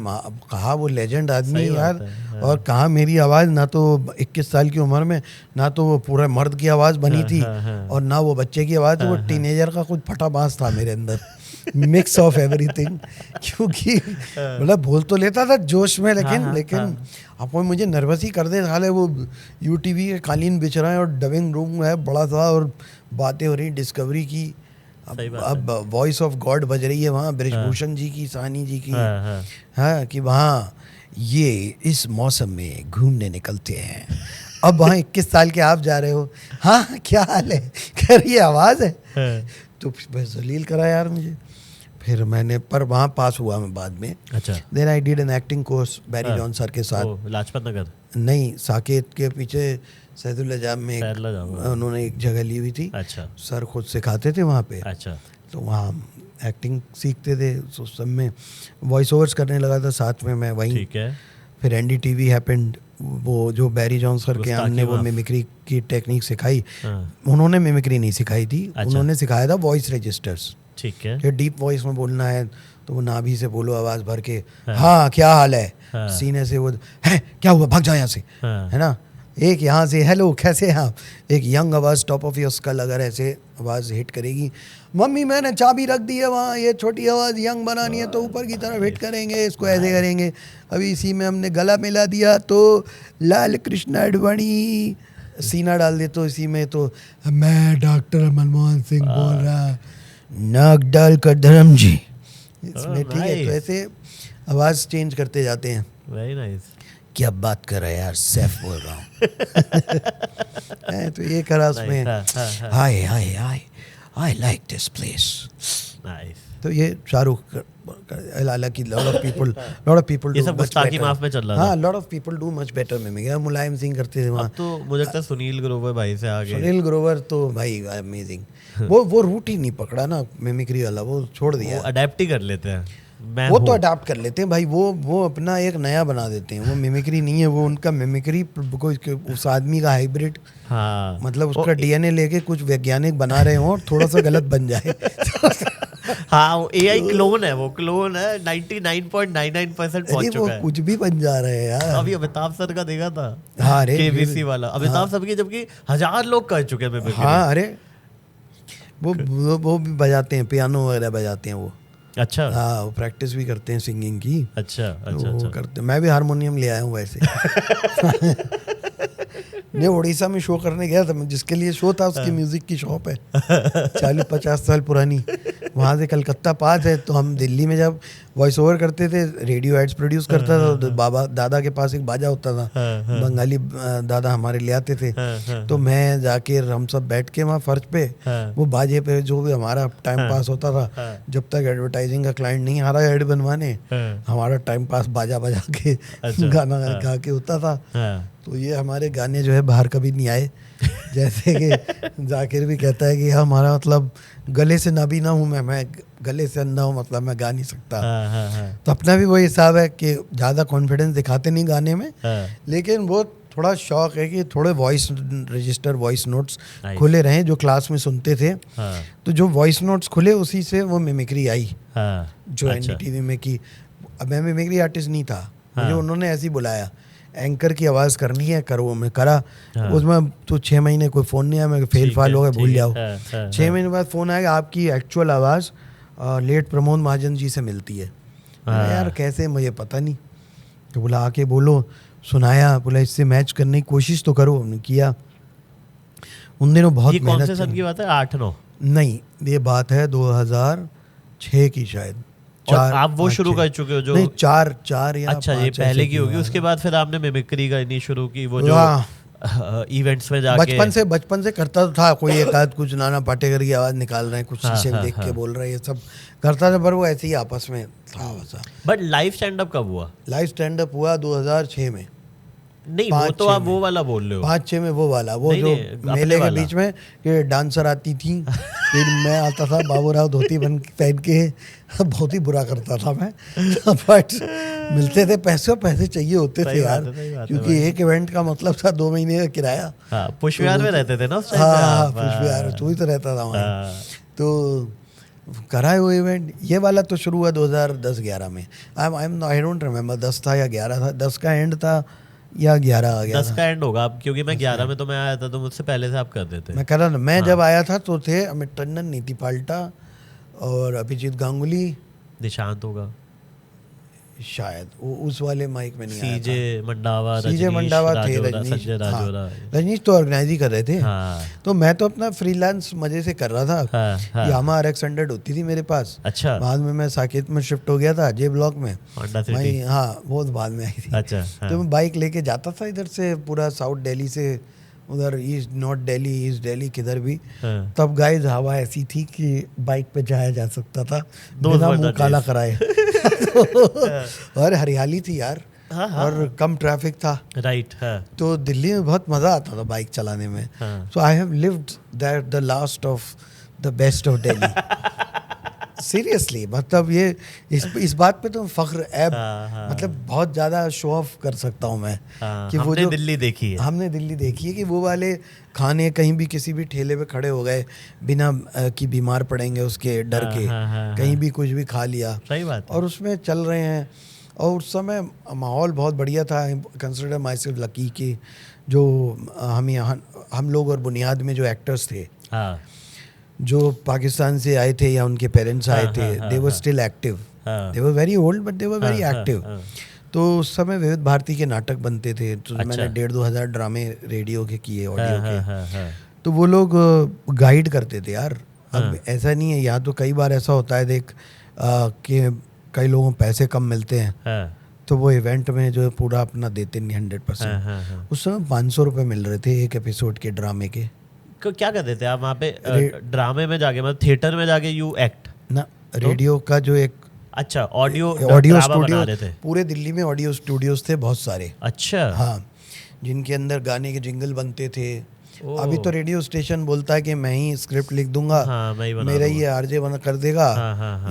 कहा वो लेजेंड आदमी यार, और कहा मेरी आवाज़ ना तो 21 साल की उम्र में, ना तो वो पूरा मर्द की आवाज़ बनी थी, और ना वो बच्चे की आवाज़, वो टीनेजर का कुछ फटा बांस था मेरे अंदर, मिक्स ऑफ एवरीथिंग। क्योंकि मतलब बोल तो लेता था जोश में, लेकिन आप मुझे नर्वस ही कर दे साले। वो यूटीवी के कालीन बिछ रहा है और डबिंग रूम है बड़ा सा, और बातें हो रही डिस्कवरी की, अब वॉइस ऑफ गॉड बज रही है वहाँ, ब्रिजभूषण जी की, साहनी जी की, हाँ, कि वहाँ ये इस मौसम में घूमने निकलते हैं। अब वहाँ 21 साल के आप जा रहे हो, हाँ क्या हाल है, कह रही आवाज़ है। तो बस जलील करा यार मुझे। फिर मैंने, पर वहाँ पास हुआ मैं बाद में। अच्छा। Then I did an acting course Barry John sir के साथ, लाजपत नगर नहीं, साकेत के पीछे सैदुल अजाम में उन्होंने एक जगह ली हुई थी। अच्छा। सर खुद सिखाते थे वहाँ पे। अच्छा। तो वहाँ एक्टिंग सीखते थे, तो सब में वॉइस ओवर्स करने लगा था साथ में मैं वहीं। ठीक है। फिर NDTV हैपेंड, वो जो बैरी जॉन्स सर के हमने वो मिमिक्री की टेक्निक सिखाई। उन्होंने मिमिक्री नहीं सिखाई थी, उन्होंने सिखाया था वॉइस रजिस्टर्स। ठीक है। कि डीप वॉइस में बोलना है तो वो नाभि से बोलो आवाज़ भर के, हाँ क्या हाल है, सीने से वो है क्या हुआ भाग जाओ यहाँ से, है ना। एक यहाँ से हेलो कैसे हैं आप, एक यंग आवाज़ टॉप ऑफ योर स्कल अगर ऐसे आवाज़ हिट करेगी, मम्मी मैंने चाबी रख दी है वहाँ, ये छोटी आवाज़ यंग बनानी है तो ऊपर की तरफ हिट करेंगे, इसको ऐसे करेंगे। अभी इसी में हमने गला मिला दिया तो लाल कृष्ण अडवाणी, सीना डाल दे तो इसी में तो मैं डॉक्टर मनमोहन सिंह बोल रहा, नाक डाल कर धर्म जी इसमें। ठीक है, तो ऐसे आवाज़ चेंज करते जाते हैं। Very nice. क्या बात कर रहा है यार, सैफ बोल रहा हूँ। तो ये करा उसमें, hi hi hi I like this place. Nice. तो ये शाहरुख, हालांकि लॉट ऑफ पीपल ये सब गुस्ताखी माफ में चल रहा था। हाँ, lot of people do much better mimic. Mulayam Singh करते थे वहाँ। अब तो मुझे लगता है सुनील ग्रोवर भाई से आगे। सुनील ग्रोवर तो भाई अमेजिंग। वो रूट ही नहीं पकड़ा ना मिमिक्री वाला, वो छोड़ दिया। वो अडेप्ट ही कर लेते हैं। वो तो अडाप्ट कर लेते हैं भाई, वो अपना एक नया बना देते हैं। वो मिमिक्री नहीं है, वो उनका मिमिक्री उस आदमी का हाइब्रिड। हाँ, मतलब उसका DNA लेके कुछ वैज्ञानिक बना रहे हो और थोड़ा सा गलत बन जाए। हाँ, AI क्लोन है, वो क्लोन है। 99.99% पहुंच चुका है। कुछ भी बन जा रहे हैं यार। अभी अमिताभ सर का देखा था। हाँ, अरे KBC वाला अमिताभ सर की, जबकि 1000 लोग कर चुके हैं मिमिक्री। हाँ, अरे वो भी बजाते हैं, पियानो वगैरह बजाते हैं वो। अच्छा। हाँ, वो प्रैक्टिस भी करते हैं सिंगिंग की। अच्छा। करते। मैं भी हारमोनियम ले आया हूँ वैसे। मैं उड़ीसा में शो करने गया था, जिसके लिए शो था उसकी म्यूजिक की शॉप है 40-50 साल पुरानी। वहाँ से कलकत्ता पास है, तो हम दिल्ली में जब वॉइस ओवर करते थे, रेडियो एड्स प्रोड्यूस करता था, तो दादा के पास एक बाजा होता था, बंगाली दादा हमारे ले आते थे। तो मैं जाके हम सब बैठ के वहाँ फर्श पे वो बाजे पे जो भी हमारा टाइम पास होता था, जब तक एडवर्टाइजिंग का क्लाइंट नहीं आ रहा है एड बनवाने, हमारा टाइम पास बाजा बजा के गाना गा के होता था। तो ये हमारे गाने जो है बाहर कभी नहीं आए। जैसे कि जाकिर भी कहता है कि हमारा मतलब गले से नाबीना हूँ मैं गले से अंधा हूँ, मतलब मैं गा नहीं सकता। तो अपना भी वही हिसाब है कि ज़्यादा कॉन्फिडेंस दिखाते नहीं गाने में, लेकिन वो थोड़ा शौक है कि थोड़े वॉइस रजिस्टर, वॉइस नोट्स खुले रहें। जो क्लास में सुनते थे, तो जो वॉइस नोट्स खुले उसी से वो मिमिक्री आई। जो NDTV में की, अब मैं मिमिक्री आर्टिस्ट नहीं था, मुझे उन्होंने ऐसे ही बुलाया, एंकर की आवाज़ करनी है करो, मैं करा। उसमें तो 6 महीने कोई फ़ोन नहीं आया, मैं फेल फाल हो गया, भूल जाओ। 6 महीने बाद फ़ोन आएगा, आपकी एक्चुअल आवाज़ लेट प्रमोद महाजन जी से मिलती है। यार कैसे, मुझे पता नहीं। तो बोला आके बोलो, सुनाया, बोला इससे मैच करने की कोशिश तो करो। हमने किया। उन दिनों बहुत मेहनत। कौन से सन की बात है? 8-9 नहीं, ये बात है 2006 की शायद। और आप वो शुरू कर चुके हो जो? नहीं, 4 या अच्छा, ये पहले की होगी। उसके बाद फिर आपने मिमिक्री का नहीं शुरू की, वो जो इवेंट्स में जाके? बचपन से करता था। कोई एक आध कुछ नाना पाटेकर की आवाज़ निकाल रहे हैं, कुछ शीशे में देख के बोल रहे हैं, ये सब करता था, पर वो ऐसे ही आपस में था वैसा। बट लाइव स्टैंड अप कब हुआ? लाइव स्टैंड अप हुआ 2006 में। नहीं, वो तो आप वो वाला बोल रहे हो। 5-6 में वो वाला, वो जो मेले के बीच में कि डांसर आती थी, फिर मैं आता था बाबूराव धोती पहन के, बहुत ही बुरा करता था मैं। बट मिलते थे पैसे चाहिए होते थे यार, क्योंकि एक इवेंट का मतलब था 2 महीने का किराया। पुष्पविहार में रहते थे ना उस टाइम? हाँ, पुष्पविहार तू ही तो रहता था वहाँ। तो करा है वो इवेंट। ये वाला तो शुरू हुआ 2010-11 में। आई डोंट रिमेम्बर 10 था या 11 था, 10 का एंड था या 11 आ गया। 10 का एंड होगा, क्योंकि मैं 11 में तो मैं आया था, तो मुझसे पहले से आप कर देते। मैं कह रहा ना, मैं जब आया था तो थे अमित टंडन, नीति पाल्टा और अभिजीत गांगुली, निशांत होगा शायद वो उस वाले माइक में नहीं आया था। सीजे मंडावा थे, संजय राजोरा। रजनीश तो ऑर्गेनाइज ही कर रहे थे। तो मैं तो अपना फ्रीलांस मजे से कर रहा था। यामा RX 100 होती थी मेरे पास। अच्छा। बाद में मैं साकेत में शिफ्ट हो गया था, अजय ब्लॉक में। हाँ, बहुत बाद में आई थी। अच्छा। तो मैं बाइक लेके जाता था इधर से, पूरा साउथ दिल्ली से उधर east, north Delhi, east Delhi, किधर भी। तब गाइस हवा ऐसी थी कि बाइक पे जाया जा सकता था बिना मुंह काला कराए। और हरियाली थी यार। और कम ट्रैफिक था। राइट। तो दिल्ली में बहुत मजा आता था बाइक चलाने में। So I have lived that the last of the best of Delhi. Seriously मतलब ये इस बात पे तो फख्र ऐब हाँ। मतलब बहुत ज़्यादा शो ऑफ कर सकता हूँ मैं कि वो हमने जो दिल्ली देखी है। हमने दिल्ली देखी है कि वो वाले खाने कहीं भी किसी भी ठेले पे खड़े हो गए बिना कि बीमार पड़ेंगे उसके डर के, कहीं भी कुछ भी खा लिया, सही बात है। और उसमें चल रहे हैं। और उस समय माहौल बहुत बढ़िया था। कंसिडर माई सेल्फ लकी कि जो हम लोग और बुनियाद में जो एक्टर्स थे जो पाकिस्तान से आए थे या उनके पेरेंट्स आए थे, they were still active, they were very old but they were very active. तो उस समय विविध भारती के नाटक बनते थे, तो मैंने 1,500-2 हज़ार ड्रामे रेडियो के किए, ऑडियो के। तो वो लोग गाइड करते थे यार। अब ऐसा नहीं है, यहाँ तो कई बार ऐसा होता है देख कि कई लोगों को पैसे कम मिलते हैं तो वो इवेंट में जो है पूरा अपना देते नहीं 100%। उस समय 500 रुपये मिल रहे थे एक एपिसोड के ड्रामे के। क्या करते थे आप वहाँ पे? ड्रामे में जाके मतलब थिएटर में जाके यू एक्ट ना, रेडियो का जो एक अच्छा ऑडियो स्टूडियो, पूरे दिल्ली में ऑडियो स्टूडियोज थे बहुत सारे। अच्छा हाँ, जिनके अंदर गाने के जिंगल बनते थे। अभी तो रेडियो स्टेशन बोलता है कि मैं ही स्क्रिप्ट लिख दूंगा, मेरा ये आरजे बना कर देगा,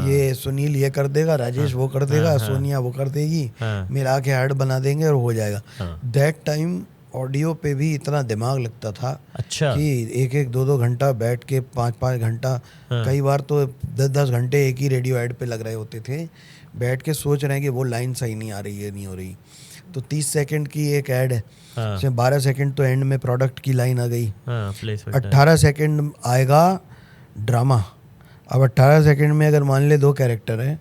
ये सुनील ये कर देगा, राजेश वो कर देगा, सोनिया वो कर देगी, मेरा आके ऐड बना देंगे और हो जाएगा। दैट टाइम ऑडियो पे भी इतना दिमाग लगता था कि 1-2 घंटा बैठ के 5-5 घंटा, कई बार तो 10-10 घंटे एक ही रेडियो ऐड पे लग रहे होते थे, बैठ के सोच रहे हैं कि वो लाइन सही नहीं आ रही है, नहीं हो रही। तो 30 सेकंड की एक ऐड है, उसमें 12 सेकंड तो एंड में प्रोडक्ट की लाइन आ गई, 18 सेकंड आएगा ड्रामा। अब 18 सेकंड में अगर मान ले 2 कैरेक्टर हैं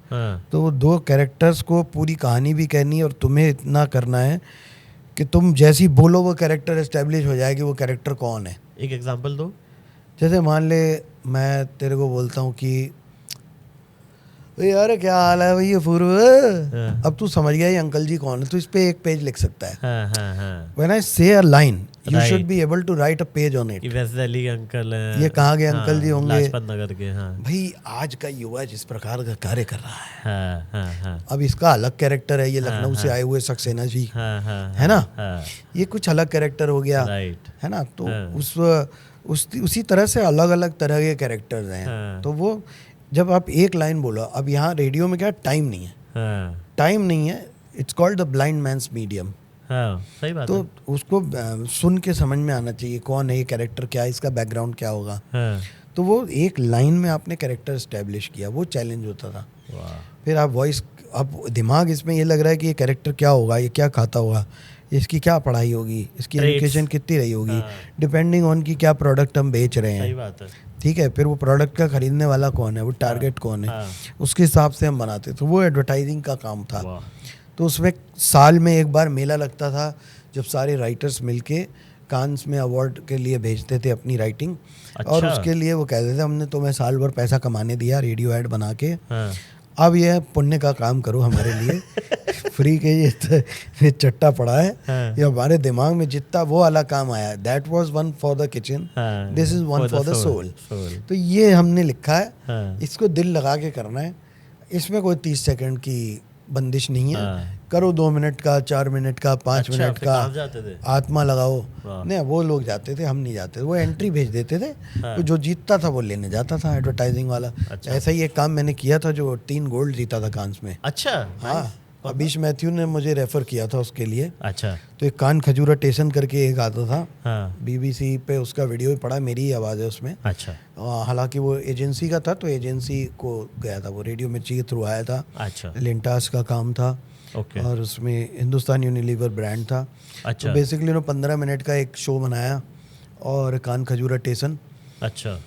तो वो 2 कैरेक्टर्स को पूरी कहानी भी कहनी है और तुम्हें इतना करना है कि तुम जैसी बोलो वो कैरेक्टर एस्टेब्लिश हो जाए कि वो कैरेक्टर कौन है। एक एग्जांपल दो। जैसे मान ले मैं तेरे को बोलता हूँ कि यार क्या हाल है भैया पूर्व, अब तू समझ गया ये अंकल जी कौन है, तो इस पे एक पेज लिख सकता है। When I say a line, you should be able to write a page on it. Vaishali uncle है, ये कहाँ के अंकल जी होंगे, लाजपत नगर के। भाई आज का युवा जिस प्रकार का कार्य कर रहा है, अब इसका अलग कैरेक्टर है, ये लखनऊ से आए हुए सक्सेना जी है ना, ये कुछ अलग कैरेक्टर हो गया है ना। तो उसी तरह से अलग अलग तरह के कैरेक्टर्स हैं। तो वो जब आप एक लाइन बोलो, अब यहाँ रेडियो में क्या टाइम नहीं है, टाइम नहीं है, it's called the blind man's medium. सही बात तो है। उसको सुन के समझ में आना चाहिए कौन है ये कैरेक्टर, क्या है इसका बैकग्राउंड क्या होगा। तो वो एक लाइन में आपने कैरेक्टर एस्टेब्लिश किया, वो चैलेंज होता था। फिर आप वॉइस, अब दिमाग इसमें ये लग रहा है कि ये कैरेक्टर क्या होगा, ये क्या खाता होगा, इसकी क्या पढ़ाई होगी, इसकी एजुकेशन कितनी रही होगी, डिपेंडिंग ऑन की क्या प्रोडक्ट हम बेच रहे हैं। सही बात है। ठीक है, फिर वो प्रोडक्ट का खरीदने वाला कौन है, वो टारगेट कौन है, उसके हिसाब से हम बनाते। तो वो एडवर्टाइजिंग का काम था। तो उसमें साल में एक बार मेला लगता था जब सारे राइटर्स मिलके कांस में अवार्ड के लिए भेजते थे अपनी राइटिंग। और उसके लिए वो कहते थे हमने तुम्हें साल भर पैसा कमाने दिया रेडियो ऐड बना के, अब यह पुण्य का काम करो हमारे लिए। फ्री के ये चट्टा पड़ा है, ये हमारे दिमाग में जितना वो वाला काम आया, that was one for the kitchen, this is one for the soul. तो ये हमने लिखा है, इसको दिल लगा के करना है, इसमें कोई 30 सेकंड की बंदिश नहीं है। करो 2 मिनट का, 4 मिनट का, 5 मिनट का, आत्मा लगाओ। नहीं, वो लोग जाते थे, हम नहीं जाते थे। वो एंट्री भेज देते थे, तो जो जीतता था वो लेने जाता था, एडवर्टाइजिंग वाला। ऐसा ही एक काम मैंने किया था जो 3 गोल्ड जीता था कांस में। अच्छा, हाँ, अभीश मैथ्यू ने मुझे रेफर किया था उसके लिए। अच्छा, तो एक कान खजूरा टेशन करके एक आता था, BBC पे उसका वीडियो पड़ा, मेरी ही आवाज़ है उसमें। अच्छा, हालांकि वो एजेंसी का था, तो एजेंसी को गया था, वो रेडियो मिर्ची के थ्रू आया था। अच्छा, लिंटास का काम था। और उसमें हिंदुस्तान यूनिलीवर ब्रांड था। अच्छा, तो बेसिकली उन्होंने 15 मिनट का एक शो बनाया और कान खजूरा टेशन। अच्छा,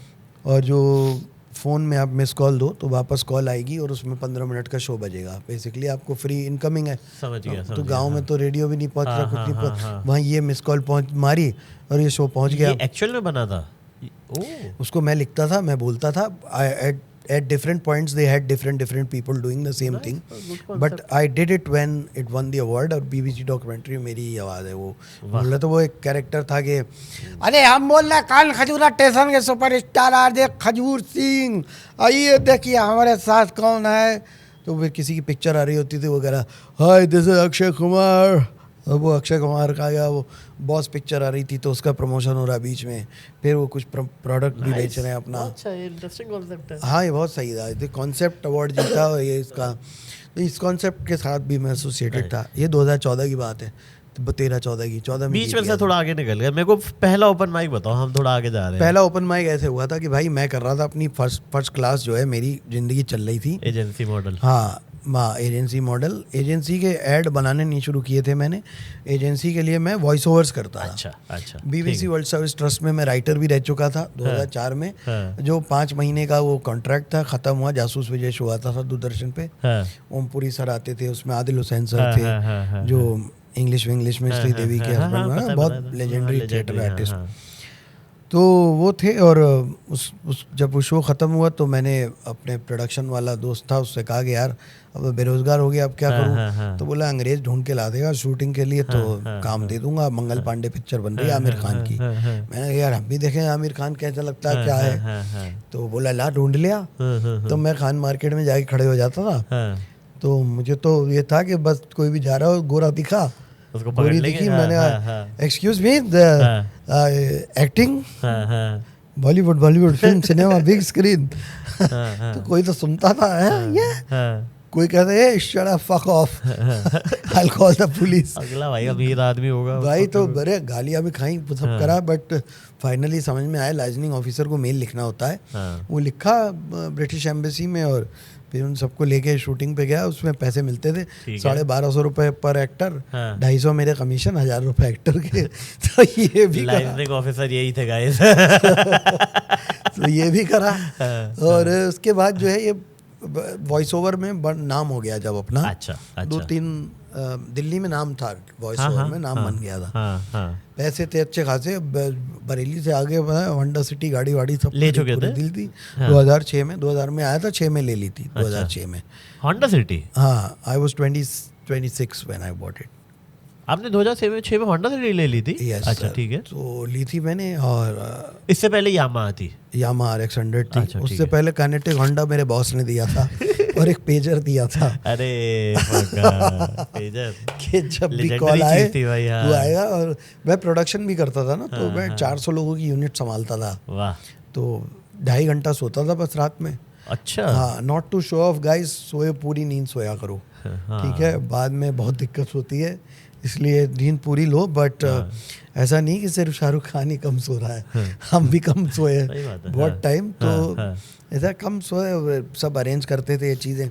और जो फ़ोन में आप मिस कॉल दो तो वापस कॉल आएगी और उसमें 15 मिनट का शो बजेगा। बेसिकली आपको फ्री इनकमिंग है। समझ गया। तो गांव में तो रेडियो भी नहीं पहुंच रहा, कुछ नहीं पहुंच, वहाँ ये मिस कॉल मारी और ये शो पहुंच गया। एक्चुअल में बना था। उसको मैं लिखता था, मैं बोलता था। At different points they had different people doing the same thing, but I did it when it won the award। और BBC डॉक्यूमेंट्री में मेरी आवाज़ है। वो बोला तो वो एक कैरेक्टर था कि अरे हम बोल रहे कान खजूरा स्टेशन के सुपरस्टार आरजे खजूर सिंह, आइए देखिए हमारे साथ कौन है। तो फिर किसी की पिक्चर आ रही होती थी, वो कह रहा hi this is Akshay Kumar और वो अक्षय कुमार का या वो बॉस पिक्चर आ रही थी तो उसका प्रमोशन हो रहा है बीच में, फिर वो कुछ प्रोडक्ट भी बेच रहे हैं अपना। अच्छा, ये इंटरेस्टिंग कॉन्सेप्ट है। हाँ, ये बहुत सही था, ये कॉन्सेप्ट अवार्ड जीता और ये इसका, तो इस कॉन्सेप्ट के साथ भी मैं एसोसिएटेड था। ये 2014 की बात है, 13-14 की, 14 में बीच में से थोड़ा आगे निकल गया। मेरे को पहला ओपन माइक बताओ, हम थोड़ा आगे जा रहे हैं। पहला ओपन माइक ऐसे हुआ था कि भाई मैं कर रहा था अपनी फर्स्ट क्लास जो है, मेरी जिंदगी चल रही थी एजेंसी मॉडल। हाँ, एजेंसी मॉडल, एजेंसी के ऐड बनाने नहीं शुरू किए थे मैंने, एजेंसी के लिए मैं वॉइस ओवर्स करता था। अच्छा। बीबीसी वर्ल्ड सर्विस ट्रस्ट में मैं राइटर भी रह चुका था 2004 में। जो 5 महीने का वो कॉन्ट्रैक्ट था, खत्म हुआ, जासूस विजय शो आता था दूरदर्शन पे। ओमपुरी सर आते थे उसमें, आदिल हुसैन सर थे जो इंग्लिश में श्री देवी के हस्बैंड, बहुत लेजेंडरी थिएटर आर्टिस्ट। तो वो थे, और जब वो शो ख़त्म हुआ तो मैंने अपने प्रोडक्शन वाला दोस्त था उससे कहा कि यार अब बेरोज़गार हो गया, अब क्या करूं? तो बोला अंग्रेज़ ढूंढ के ला देगा शूटिंग के लिए, तो काम दे दूंगा। मंगल पांडे पिक्चर बन रही है आमिर खान की। मैंने कहा यार हम भी देखें आमिर खान कैसा लगता है, क्या है। तो बोला ला, ढूंढ लिया। तो मैं खान मार्केट में जाके खड़े हो जाता था, तो मुझे तो ये था कि बस कोई भी जा रहा हो, गोरा दिखा, गोरी दिखी, मैंने excuse me acting, Bollywood film cinema big screen. तो कोई तो सुनता था ये, कोई कहता है shut up fuck off, I will call the police. अगला भाई अमीर आदमी होगा भाई, तो बड़े गालियां भी खाई, सब करा, बट फाइनली समझ में आया लाइजनिंग ऑफिसर को मेल लिखना होता है। वो लिखा ब्रिटिश एम्बेसी में, और फिर उन सबको लेके शूटिंग पे गया। उसमें पैसे मिलते थे 1250 रुपए पर एक्टर, 250 मेरे कमीशन, 1000 रुपए एक्टर के। तो ये भी लाइजनिंग ऑफिसर यही थे गाइस। तो ये भी करा, और उसके बाद जो है ये वॉइस ओवर में नाम हो गया जब अपना। अच्छा। 2-3 दिल्ली में नाम था, वॉइस ओवर में नाम बन गया था। पैसे थे अच्छे खासे, बरेली से आगे होंडा सिटी गाड़ी वाड़ी सब ले चुके थे। दिल थी 2006 में, 2000 में आया था, 6 में ले ली थी 2006 में होंडा सिटी। हाँ, I was 26 when I bought it. आपने 2006 में होंडा सिटी ले ली थी? yes, अच्छा, ठीक है। तो ली थी मैंने, और इससे पहले यामाहा थी, यामाहा RX 100 थी। अच्छा, उससे पहले काइनेटिक होंडा मेरे बॉस ने दिया था और एक पेजर दिया था। अरे पेजर कि जब भी कॉल आए वो आएगा, और मैं प्रोडक्शन भी करता था ना, तो मैं 400 लोगों की यूनिट संभालता था। वाह। तो 2.5 घंटा सोता था बस रात में। अच्छा। हाँ, not to show off guys, सोए पूरी नींद सोया करो, ठीक है, बाद में बहुत दिक्कत होती है, इसलिए नींद पूरी लो। बट ऐसा नहीं कि सिर्फ शाहरुख खान ही कम सो रहा है, हम भी कम सोए बहुत टाइम। तो ऐसा कम सोए, सब अरेंज करते थे ये चीज़ें।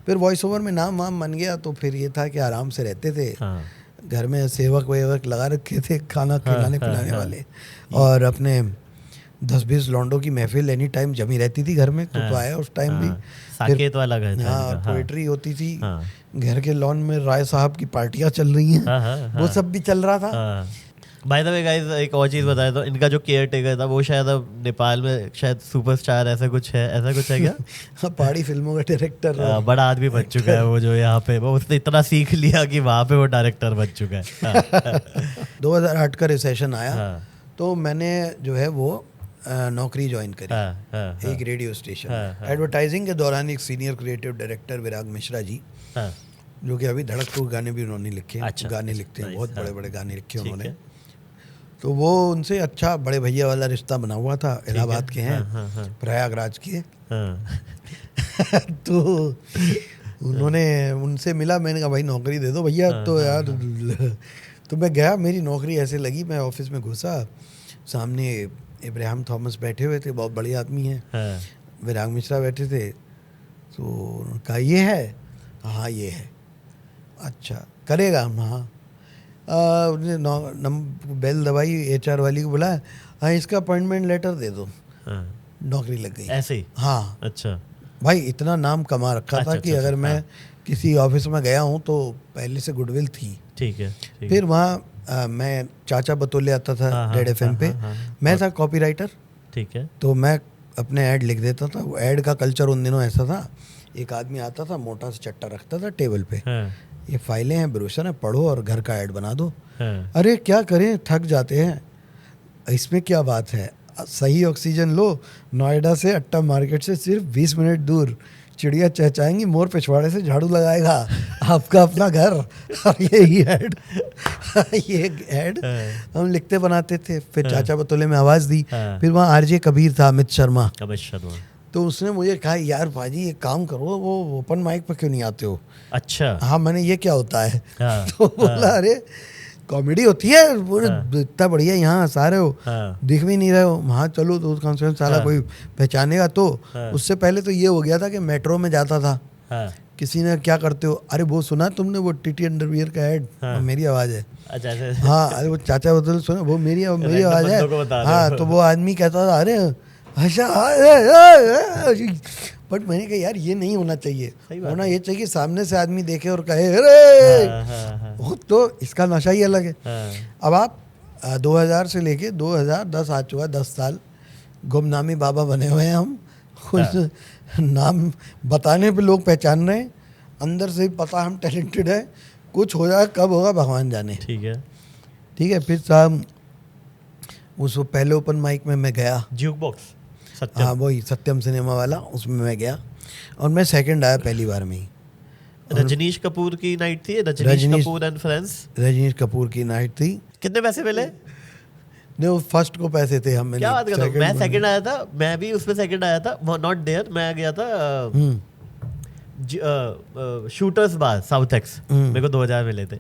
फिर वॉइस ओवर में नाम वाम बन गया, तो फिर ये था कि आराम से रहते थे। घर में सेवक वेवक लगा रखे थे, खाना खिलाने पिलाने वाले, और अपने 10-20 लौंडों की महफिल एनी टाइम जमी रहती थी घर में। तो आया उस टाइम भी साकेत वाला घर था। हाँ, पोएट्री होती थी घर के लॉन में, राय साहब की पार्टियां चल रही हैं, वो सब भी चल रहा था। बाय द वे गाइस, एक और चीज बताया तो, इनका जो केयर टेकर था वो शायद अब नेपाल में शायद सुपरस्टार ऐसा कुछ है क्या? पहाड़ी फिल्मों का डायरेक्टर, बड़ा आदमी बन चुका है वो, जो यहाँ पे वो उसने इतना सीख लिया कि वहाँ पे वो डायरेक्टर बन चुका है। 2008 का रिसेशन आया, तो मैंने जो है वो नौकरी ज्वाइन करी एक रेडियो स्टेशन। एडवर्टाइजिंग के दौरान एक सीनियर क्रिएटिव डायरेक्टर विराग मिश्रा जी, जो कि अभी धड़क 2 गाने भी उन्होंने लिखे। अच्छा, गाने लिखते हैं, बहुत बड़े बड़े गाने लिखे उन्होंने। तो वो उनसे अच्छा बड़े भैया वाला रिश्ता बना हुआ था, इलाहाबाद के हैं, प्रयागराज के। तो उन्होंने उनसे मिला, मैंने कहा भाई नौकरी दे दो भैया। तो यार तो मैं गया, मेरी नौकरी ऐसे लगी, मैं ऑफिस में घुसा, सामने इब्राहिम थॉमस बैठे हुए थे, बहुत बड़े आदमी हैं। विराग मिश्रा बैठे थे। तो उन्होंने कहा ये है? हाँ ये है। अच्छा करेगा? हाँ। बेल दबाई, HR वाली को बुलाया, हाँ इसका अपॉइंटमेंट लेटर दे दो। नौकरी लग गई ऐसे ही। हाँ। अच्छा भाई, इतना नाम कमा रखा था कि अगर मैं किसी ऑफिस में गया हूँ तो पहले से गुडविल थी। ठीक है। फिर वहाँ मैं चाचा बतौले आता था रेड FM पे, मैं था कॉपीराइटर। ठीक है। तो मैं अपने ऐड लिख देता था। वो ऐड का कल्चर उन दिनों ऐसा था, एक आदमी आता था, मोटा सा चट्टा रखता था टेबल पे, ये फाइलें हैं, ब्रोशर है, पढ़ो और घर का ऐड बना दो। अरे क्या करें, थक जाते हैं, इसमें क्या बात है, सही ऑक्सीजन लो, नोएडा से अट्टा मार्केट से सिर्फ 20 मिनट दूर, चिड़िया चहचहाएंगी, मोर पिछवाड़े से झाड़ू लगाएगा, आपका अपना घर। और यही ऐड ये ऐड हम लिखते बनाते थे। फिर चाचा बतौले में आवाज़ दी। फिर वहाँ आरजे कबीर था, अमित शर्मा। तो उसने मुझे कहा यार भाजी एक काम करो, वो ओपन माइक पर क्यों नहीं आते हो? अच्छा। हाँ, मैंने ये क्या होता है? तो बोला अरे कॉमेडी होती है, इतना बढ़िया यहाँ हंसा रहे हो, दिख भी नहीं रहे हो, वहाँ चलो तो कम से कम साला कोई पहचानेगा। तो उससे पहले तो ये हो गया था कि मेट्रो में जाता था, किसी ने क्या करते हो, अरे वो सुना तुमने वो टीटी अंडरवियर का ऐड, मेरी आवाज़ है। अच्छा। हाँ, अरे वो चाचा बता सुना, वो मेरी आवाज़ है। हाँ, तो वो आदमी कहता था अरे अच्छा, बट मैंने कहा यार ये नहीं होना चाहिए, होना ये चाहिए सामने से आदमी देखे और कहे अरे। तो इसका नशा ही अलग है। अब आप 2000 से लेके 2010 आ चुका, 10 साल गुमनामी बाबा बने हुए हैं हम। कुछ नाम बताने पे लोग पहचान रहे हैं, अंदर से ही पता हम टैलेंटेड है। कुछ हो जाए कब होगा भगवान जाने। ठीक है। फिर साहब उस पहले ओपन माइक में मैं गया, ज्यूक बॉक्स, हाँ वही सत्यम सिनेमा वाला, उसमें मैं गया और मैं सेकंड आया पहली बार में ही। रजनीश कपूर की नाइट थी, रजनीश कपूर एंड फ्रेंड्स। रजनीश कपूर की नाइट थी। कितने पैसे मिले? नहीं, वो फर्स्ट को पैसे थे। हम क्या बात कर रहा हूँ, मैं सेकंड आया था, मैं भी उसमें सेकंड आया था, नॉट देयर। मैं गया था शूटर्स बार साउथ एक्स, मेरे को 2000 मिले थे।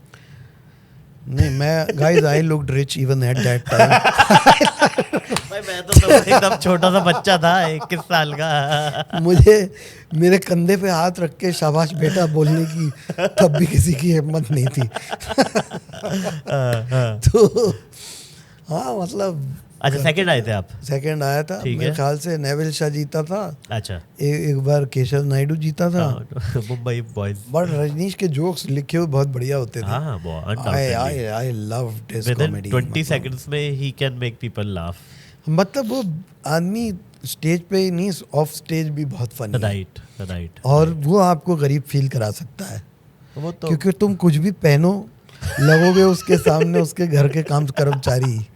नहीं, मैं guys I looked rich even at that time. भाई मैं तो एकदम छोटा सा बच्चा था, 21 साल का। मुझे मेरे कंधे पे हाथ रख के शाबाश बेटा बोलने की तब भी किसी की हिम्मत नहीं थी। तो हाँ मतलब। अच्छा, सेकंड आए थे आप? सेकंड आया था, मेरे ख्याल से नेविल शाह जीता था। अच्छा। एक बार केशव नायडू जीता था, मुंबई बॉयज। बट रजनीश के जोक्स लिखे हुए बहुत बढ़िया होते थे। I loved his comedy. 20 seconds में ही कैन मेक पीपल लाफ। मतलब वो आदमी स्टेज पे नहीं, ऑफ स्टेज भी बहुत फनी। राइट। और वो आपको गरीब फील करा सकता है, वो तो क्योंकि तुम कुछ भी पहनो लगोगे उसके सामने उसके घर के काम कर्मचारी।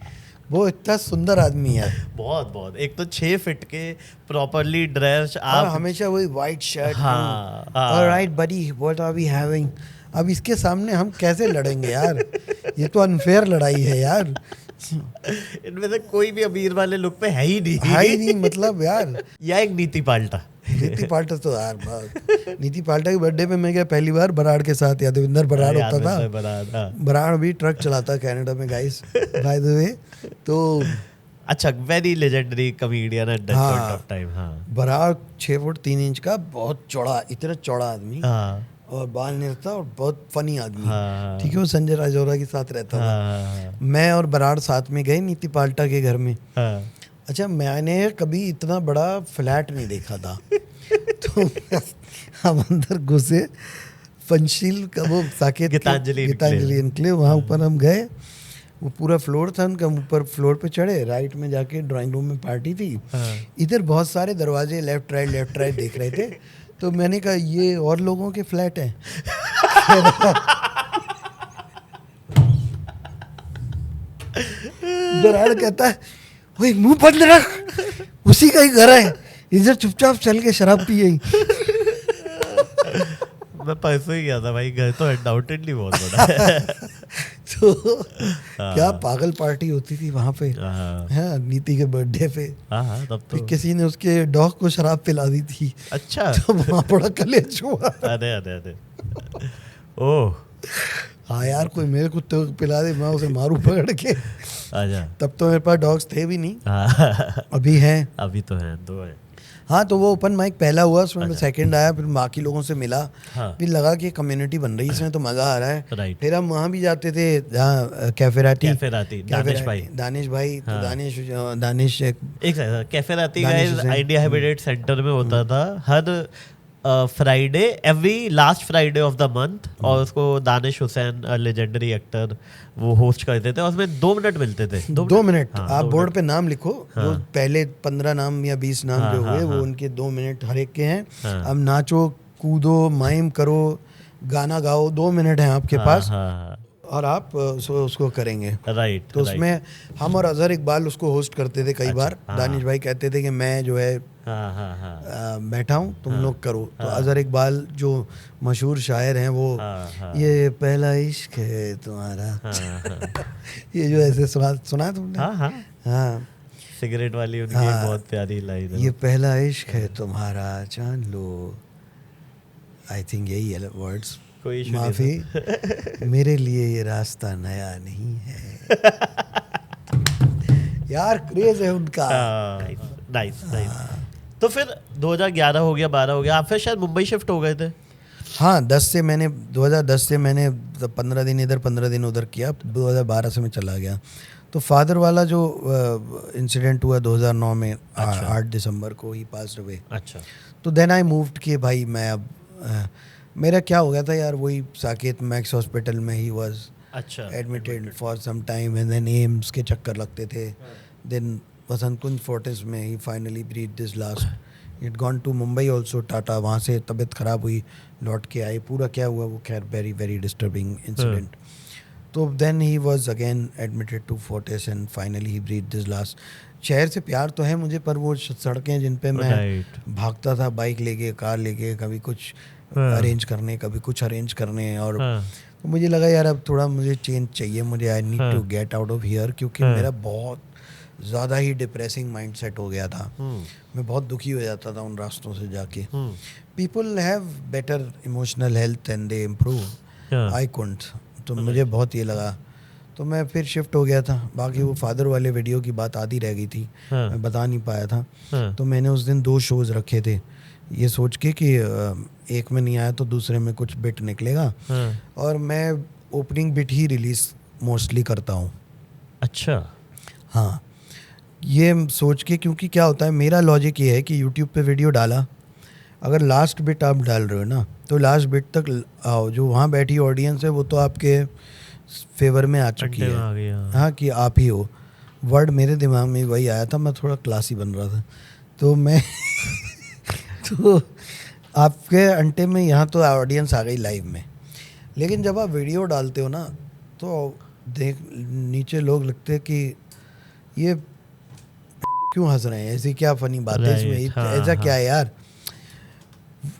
वो इतना सुंदर आदमी है, बहुत। एक तो 6 फीट के प्रॉपरली ड्रेस, आप हमेशा वही white shirt. Alright buddy, what are we having? अब इसके सामने हम कैसे लड़ेंगे यार? ये तो अनफेयर लड़ाई है यार। इनमें से कोई भी अमीर वाले लुक पे है ही नहीं। मतलब यार। या एक नीति पाल्टा तो यार, नीति पाल्टा के बर्थडे पे मैं गया पहली बार बराड़ के साथ। यादविंदर बराड़ होता था। बराड़ भी ट्रक चलाता कनाडा में गाइस, बाय द वे। तो अच्छा, very legendary comedian at that point of time. Brar 6 foot 3 inch का, बहुत चौड़ा, इतना चौड़ा आदमी, और बाल नहीं रहता, और बहुत फनी आदमी। ठीक है, वो संजय राजौरा के साथ रहता था। मैं और बराड़ साथ में गए नीति पाल्टा के घर में। अच्छा, मैंने कभी इतना बड़ा फ्लैट नहीं देखा था। तो हम अंदर घुसे, पंचशील का वो साकेत गीतांजलि एन्क्लेव, वहाँ ऊपर हम गए। वो पूरा फ्लोर था उनका, ऊपर फ्लोर पे चढ़े, राइट में जाके ड्राइंग रूम में पार्टी थी। इधर बहुत सारे दरवाजे लेफ्ट राइट देख रहे थे। तो मैंने कहा ये और लोगों के फ्लैट हैं। बराड़ कहता है वही मुंह बंद रख, उसी का ही घर है, इधर चुपचाप चल के शराब पिए। मैं परसों ही गया था भाई, घर तो अनडाउटेडली बहुत बड़ा है। तो क्या पागल पार्टी होती थी वहाँ पे। हाँ, नीति के बर्थडे पे। तब तो किसी ने उसके डॉग को शराब पिला दी थी। अच्छा। तो वहाँ बड़ा कलेश हुआ। अरे ओह हाँ यार, कोई मेरे कुत्ते को पिला दे, मैं उसे मारूं पकड़ के। अच्छा। तब तो मेरे पास डॉग्स थे भी नहीं। अभी हैं, अभी तो हैं, 2 हैं। हाँ, तो वो ओपन माइक पहला हुआ, उसमें मैं सेकंड आया, फिर बाकी लोगों से मिला। फिर लगा कि कम्युनिटी बन रही है, इसमें तो मज़ा आ रहा है। फिर हम वहाँ भी जाते थे, जहाँ कैफेराती दानिश भाई। तो दानिश एक कैफेराती इंडिया हैबिटेट सेंटर में होता था हर Friday, every last Friday of the month. और उसको दानिश हुसैन, लेजेंडरी एक्टर, वो होस्ट करते थे, और उसमें 2 मिनट मिलते थे। 2 मिनट। आप बोर्ड पे नाम लिखो, जो पहले 15 नाम या 20 नाम जो हुए, वो उनके 2 मिनट हर एक के हैं। अब नाचो, कूदो, माइम करो, गाना गाओ, 2 मिनट हैं आपके पास। और आप उसको करेंगे। राइट। तो उसमें हम और अजहर इकबाल उसको होस्ट करते थे कई बार। दानिश भाई कहते थे कि मैं जो है बैठा हूँ, तुम लोग करो। तो अजहर इकबाल जो मशहूर शायर हैं वो ये पहला इश्क है तुम्हारा ये जो ऐसे सुना तुमने? हाँ सिगरेट वाली उनकी बहुत प्यारी लाइन है। ये पहला इश्क है तुम्हारा जान लो, आई थिंक यही है वर्ड्स। माफी मेरे लिए ये रास्ता नया नहीं है यार, क्रेज है उनका। नाइस। तो फिर 2011 हो गया, 12 हो गया, आप फिर शायद मुंबई शिफ्ट हो गए थे। हाँ 2010 से मैंने 15 दिन इधर 15 दिन उधर किया। 2012 से मैं चला गया। तो फादर वाला जो इंसिडेंट हुआ 2009 में 8 दिसंबर को ही पास अवे। अच्छा। तो देन आई मूव्ड कि भाई मैं अब मेरा क्या हो गया था यार, वही साकेत मैक्स हॉस्पिटल में ही was admitted for some time and then AIIMS के चक्कर लगते थे। देन वसंत कुंज फोर्टिस में ही finally breathe this last. It gone to Mumbai also, Tata. वहाँ से तबीयत ख़राब हुई, लौट के आए। पूरा क्या हुआ वो खैर वेरी डिस्टर्बिंग इंसिडेंट। तो then he was again admitted to Fortis and finally he breathe this last. शहर से प्यार तो है मुझे, पर वो सड़कें जिन पे मैं भागता था बाइक लेके, कार लेके, कभी कुछ अरेंज करने, कभी कुछ अरेंज करने, और तो मुझे लगा यार अब थोड़ा मुझे चेंज चाहिए, मुझे I need to get out of here. क्योंकि मेरा बहुत ज़्यादा ही डिप्रेसिंग माइंड सेट हो गया था। मैं बहुत दुखी हो जाता था उन रास्तों से जाके। People have better emotional health and they improve, I couldn't. तो मुझे बहुत ये लगा, तो मैं फिर शिफ्ट हो गया था। बाकी वो फादर वाले वीडियो की बात आधी रह गई थी, मैं बता नहीं पाया था। तो मैंने उस दिन 2 शोज़ रखे थे, ये सोच के कि एक में नहीं आया तो दूसरे में कुछ बिट निकलेगा। और मैं ओपनिंग बिट ही रिलीज़ मोस्टली करता हूँ। अच्छा। हाँ, ये सोच के, क्योंकि क्या होता है मेरा लॉजिक ये है कि यूट्यूब पे वीडियो डाला, अगर लास्ट बिट आप डाल रहे हो ना, तो लास्ट बिट तक आओ, जो वहाँ बैठी ऑडियंस है वो तो आपके फेवर में आ चुकी है। हाँ, कि आप ही हो। वर्ड मेरे दिमाग में वही आया था, मैं थोड़ा क्लासी बन रहा था, तो मैं तो आपके अंटे में यहाँ तो ऑडियंस आ गई लाइव में। लेकिन जब आप वीडियो डालते हो ना, तो नीचे लोग लिखते हैं कि ये क्यों हंस रहे हैं, ऐसी क्या फनी बात है इसमें, ऐसा क्या है यार।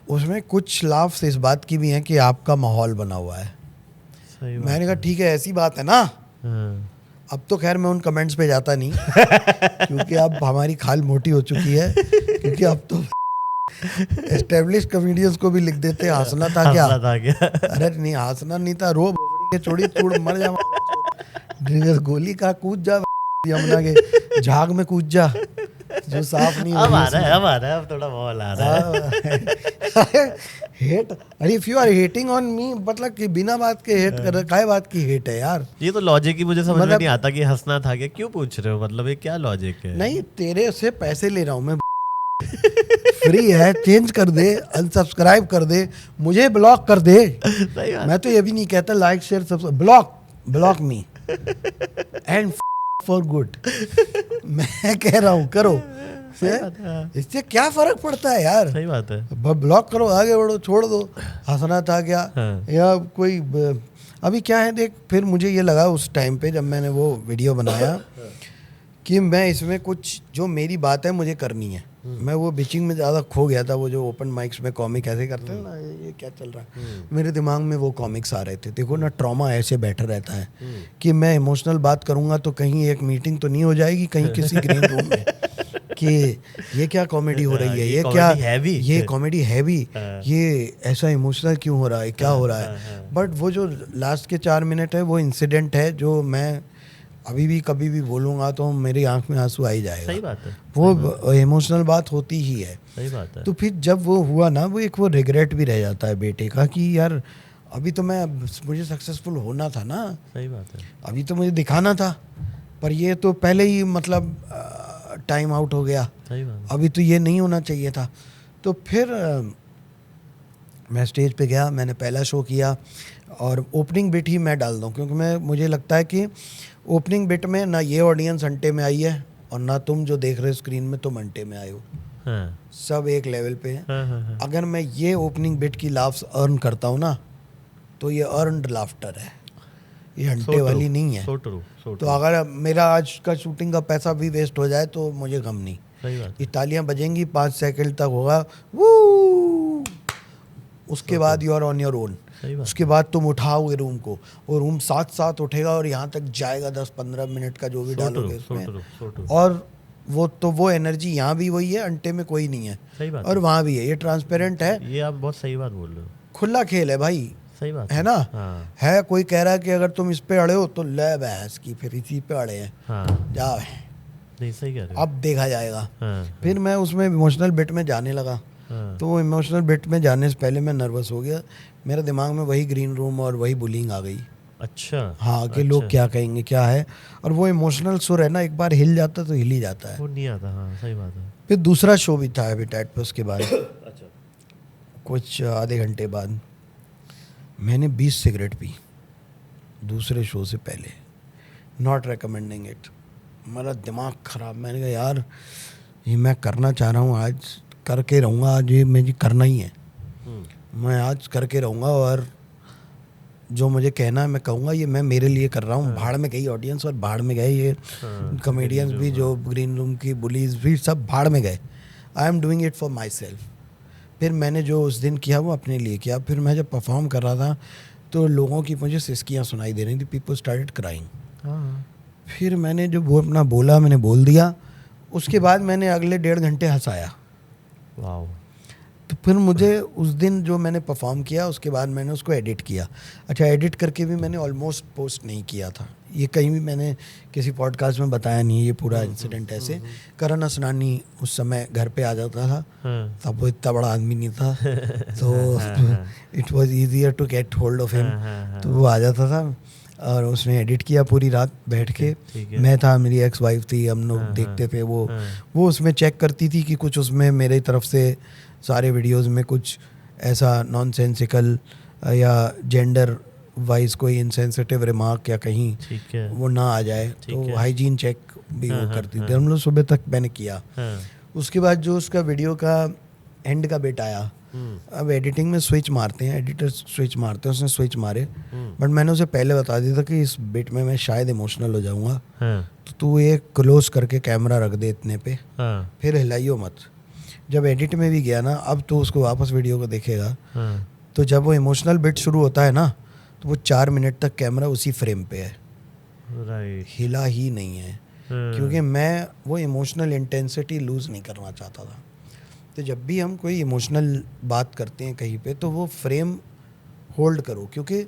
उसमें कुछ लाफ्स इस बात की भी हैं कि आपका माहौल बना हुआ है। मैंने कहा ठीक है, ऐसी बात है ना। अब तो खैर मैं उन कमेंट्स पे जाता नहीं क्योंकि अब हमारी खाल मोटी हो चुकी है। क्योंकि अब तो एस्टेब्लिश कॉमेडियंस को भी लिख देते हंसना था क्या। अरे नहीं, हंसना नहीं था, रो के चोड़ी चूड़ मर जा, गोली का कूद जा, यमुना के झाग में कूद जा, जो साफ नहीं हो रही। अब थोड़ा माहौल आ रहा है। हेट, अरे if you are hating on me, मतलब कि बिना बात के हेट कर रहे, काय बात की हेट है यार। ये तो लॉजिक ही मुझे समझ में नहीं आता कि हंसना था क्या, क्यों पूछ रहे हो, मतलब ये क्या लॉजिक है। नहीं, तेरे से पैसे ले रहा हूँ मैं, फ्री है, चेंज कर दे, अनसब्सक्राइब कर दे, मुझे ब्लॉक कर दे। मैं तो ये भी नहीं कहता like share subscribe, block me and for good. मैं कह रहा हूँ करो, इससे क्या फर्क पड़ता है यार। सही बात है, ब्लॉक करो, आगे बढ़ो, छोड़ दो। हंसना था क्या या कोई अभी क्या है देख। फिर मुझे ये लगा उस टाइम पे जब मैंने वो वीडियो बनाया कि मैं इसमें कुछ जो मेरी बात है मुझे करनी है। मैं वो बिचिंग में ज़्यादा खो गया था, वो जो ओपन माइक्स में कॉमिक ऐसे करते हैं ना, ये क्या चल रहा है मेरे दिमाग में, वो कॉमिक्स आ रहे थे। देखो ना, ट्रॉमा ऐसे बैठा रहता है कि मैं इमोशनल बात करूंगा तो कहीं एक मीटिंग तो नहीं हो जाएगी कहीं किसी ग्रीन रूम में कि ये क्या कॉमेडी हो रही है, ये क्या, ये कॉमेडी हैवी, ये ऐसा इमोशनल क्यों हो रहा है, क्या हो रहा है। बट वो जो लास्ट के 4 मिनट है वो इंसिडेंट है जो मैं अभी भी कभी भी बोलूँगा तो मेरी आंख में आंसू आ ही जाएगा। सही बात है, वो इमोशनल बात होती ही है। सही बात है। तो फिर जब वो हुआ ना, वो एक वो रिग्रेट भी रह जाता है बेटे का कि यार अभी तो मुझे सक्सेसफुल होना था ना। सही बात है, अभी तो मुझे दिखाना था, पर ये तो पहले ही मतलब टाइम आउट हो गया। सही बात, अभी तो ये नहीं होना चाहिए था। तो फिर मैं स्टेज पे गया, मैंने पहला शो किया और ओपनिंग बिट ही मैं डाल दूँ, क्योंकि मुझे लगता है कि ओपनिंग बिट में ना ये ऑडियंस अंटे में आई है और ना तुम जो देख रहे हो स्क्रीन में तुम अंटे में आए हो। सब एक लेवल पे है। अगर मैं ये ओपनिंग बिट की लाफ्स अर्न करता हूँ ना, तो ये अर्नड लाफ्टर है। ये अंटे वाली नहीं है। So true, so तो true. अगर मेरा आज का शूटिंग का पैसा भी वेस्ट हो जाए तो मुझे गम नहीं। सही बात। ये तालियां बजेंगी 5 सेकंड तक होगा वो, उसके बाद you are on your own. सही बात। उसके बाद तुम उठाओगे रूम को, और रूम साथ साथ उठेगा और यहाँ तक जाएगा 10-15 मिनट का जो भी So डालोगे true, so उसमें। true, so true. और वो एनर्जी यहाँ भी वही है, अंटे में कोई नहीं है, सही बात और वहाँ भी है। ये ट्रांसपेरेंट है, ये आप बहुत सही बात बोल रहे हो। खुला खेल है भाई, सही बात है ना। हाँ है कोई कह रहा है कि अगर तुम इस पे अड़े हो तो ले बहस की, फिर इसी पे अड़े हैं, हाँ, जाओ नहीं सही कह रहे हो। अब देखा जाएगा। हाँ, फिर मैं उसमें इमोशनल बिट में जाने लगा। हाँ, तो वो इमोशनल बिट में जाने से पहले मैं नर्वस हो गया। मेरे दिमाग में वही ग्रीन रूम और वही बुलिंग आ गई। अच्छा हाँ कि लोग क्या कहेंगे, क्या है। और वो इमोशनल सुर है ना, एक बार हिल जाता तो हिल ही जाता है। वो नहीं आता। हाँ सही बात है। फिर दूसरा शो भी था हैबिटेट पे, उसके बाद अच्छा कुछ आधे घंटे बाद मैंने 20 सिगरेट पी दूसरे शो से पहले। Not recommending it. मेरा दिमाग ख़राब। मैंने कहा यार ये मैं करना चाह रहा हूँ, आज करके रहूँगा, आज ये मुझे करना ही है, मैं आज करके रहूँगा, और जो मुझे कहना है मैं कहूँगा, ये मैं मेरे लिए कर रहा हूँ। भाड़ में गई ऑडियंस, और भाड़ में गए ये कॉमेडियंस भी, जो ग्रीन रूम की बुलीज भी, सब भाड़ में गए। I am doing it for my self. फिर मैंने जो उस दिन किया वो अपने लिए किया। फिर मैं जब परफॉर्म कर रहा था तो लोगों की मुझे सिसकियाँ सुनाई दे रही थी, पीपल स्टार्टेड क्राइंग। हाँ फिर मैंने जो वो अपना बोला, मैंने बोल दिया। उसके बाद मैंने अगले 1.5 घंटे हंसाया। वाओ। तो फिर मुझे उस दिन जो मैंने परफॉर्म किया, उसके बाद मैंने उसको एडिट किया। अच्छा, एडिट करके भी मैंने ऑलमोस्ट पोस्ट नहीं किया था। ये कहीं भी मैंने किसी पॉडकास्ट में बताया नहीं, ये पूरा इंसिडेंट ऐसे। करण असनानी उस समय घर पे आ जाता था, हाँ, तब वो इतना बड़ा आदमी नहीं था, तो it was easier to get hold of him. तो वो आ जाता था और उसने एडिट किया पूरी रात बैठ के। ठीक है। मैं था, मेरी एक्स वाइफ थी, हम लोग देखते थे। वो उसमें चेक करती थी कि कुछ उसमें मेरी तरफ से सारे वीडियोस में कुछ ऐसा नॉनसेंसिकल या जेंडर वाइज कोई इनसेंसिटिव रिमार्क या कहीं ठीक है। वो ना आ जाए। ठीक तो है। हाइजीन चेक भी हाँ, वो हाँ, करती हाँ। थी। हम लोग सुबह तक मैंने किया। हाँ, उसके बाद जो उसका वीडियो का एंड का बिट आया, अब एडिटिंग में स्विच मारते हैं, एडिटर स्विच मारते हैं, उसने स्विच मारे। बट मैंने उसे पहले बता दिया था कि इस बिट में मैं शायद इमोशनल हो जाऊंगा, हाँ, तो तू ये क्लोज करके कैमरा रख दे इतने पे, हाँ, फिर हिलाइयो मत। जब एडिट में भी गया ना, अब तो उसको वापस वीडियो को देखेगा, हाँ, तो जब वो इमोशनल बिट शुरू होता है ना, तो वो 4 मिनट तक कैमरा उसी फ्रेम पे है, राइट। हिला ही नहीं है। क्योंकि मैं वो इमोशनल इंटेंसिटी लूज़ नहीं करना चाहता था। तो जब भी हम कोई इमोशनल बात करते हैं कहीं पे, तो वो फ्रेम होल्ड करो, क्योंकि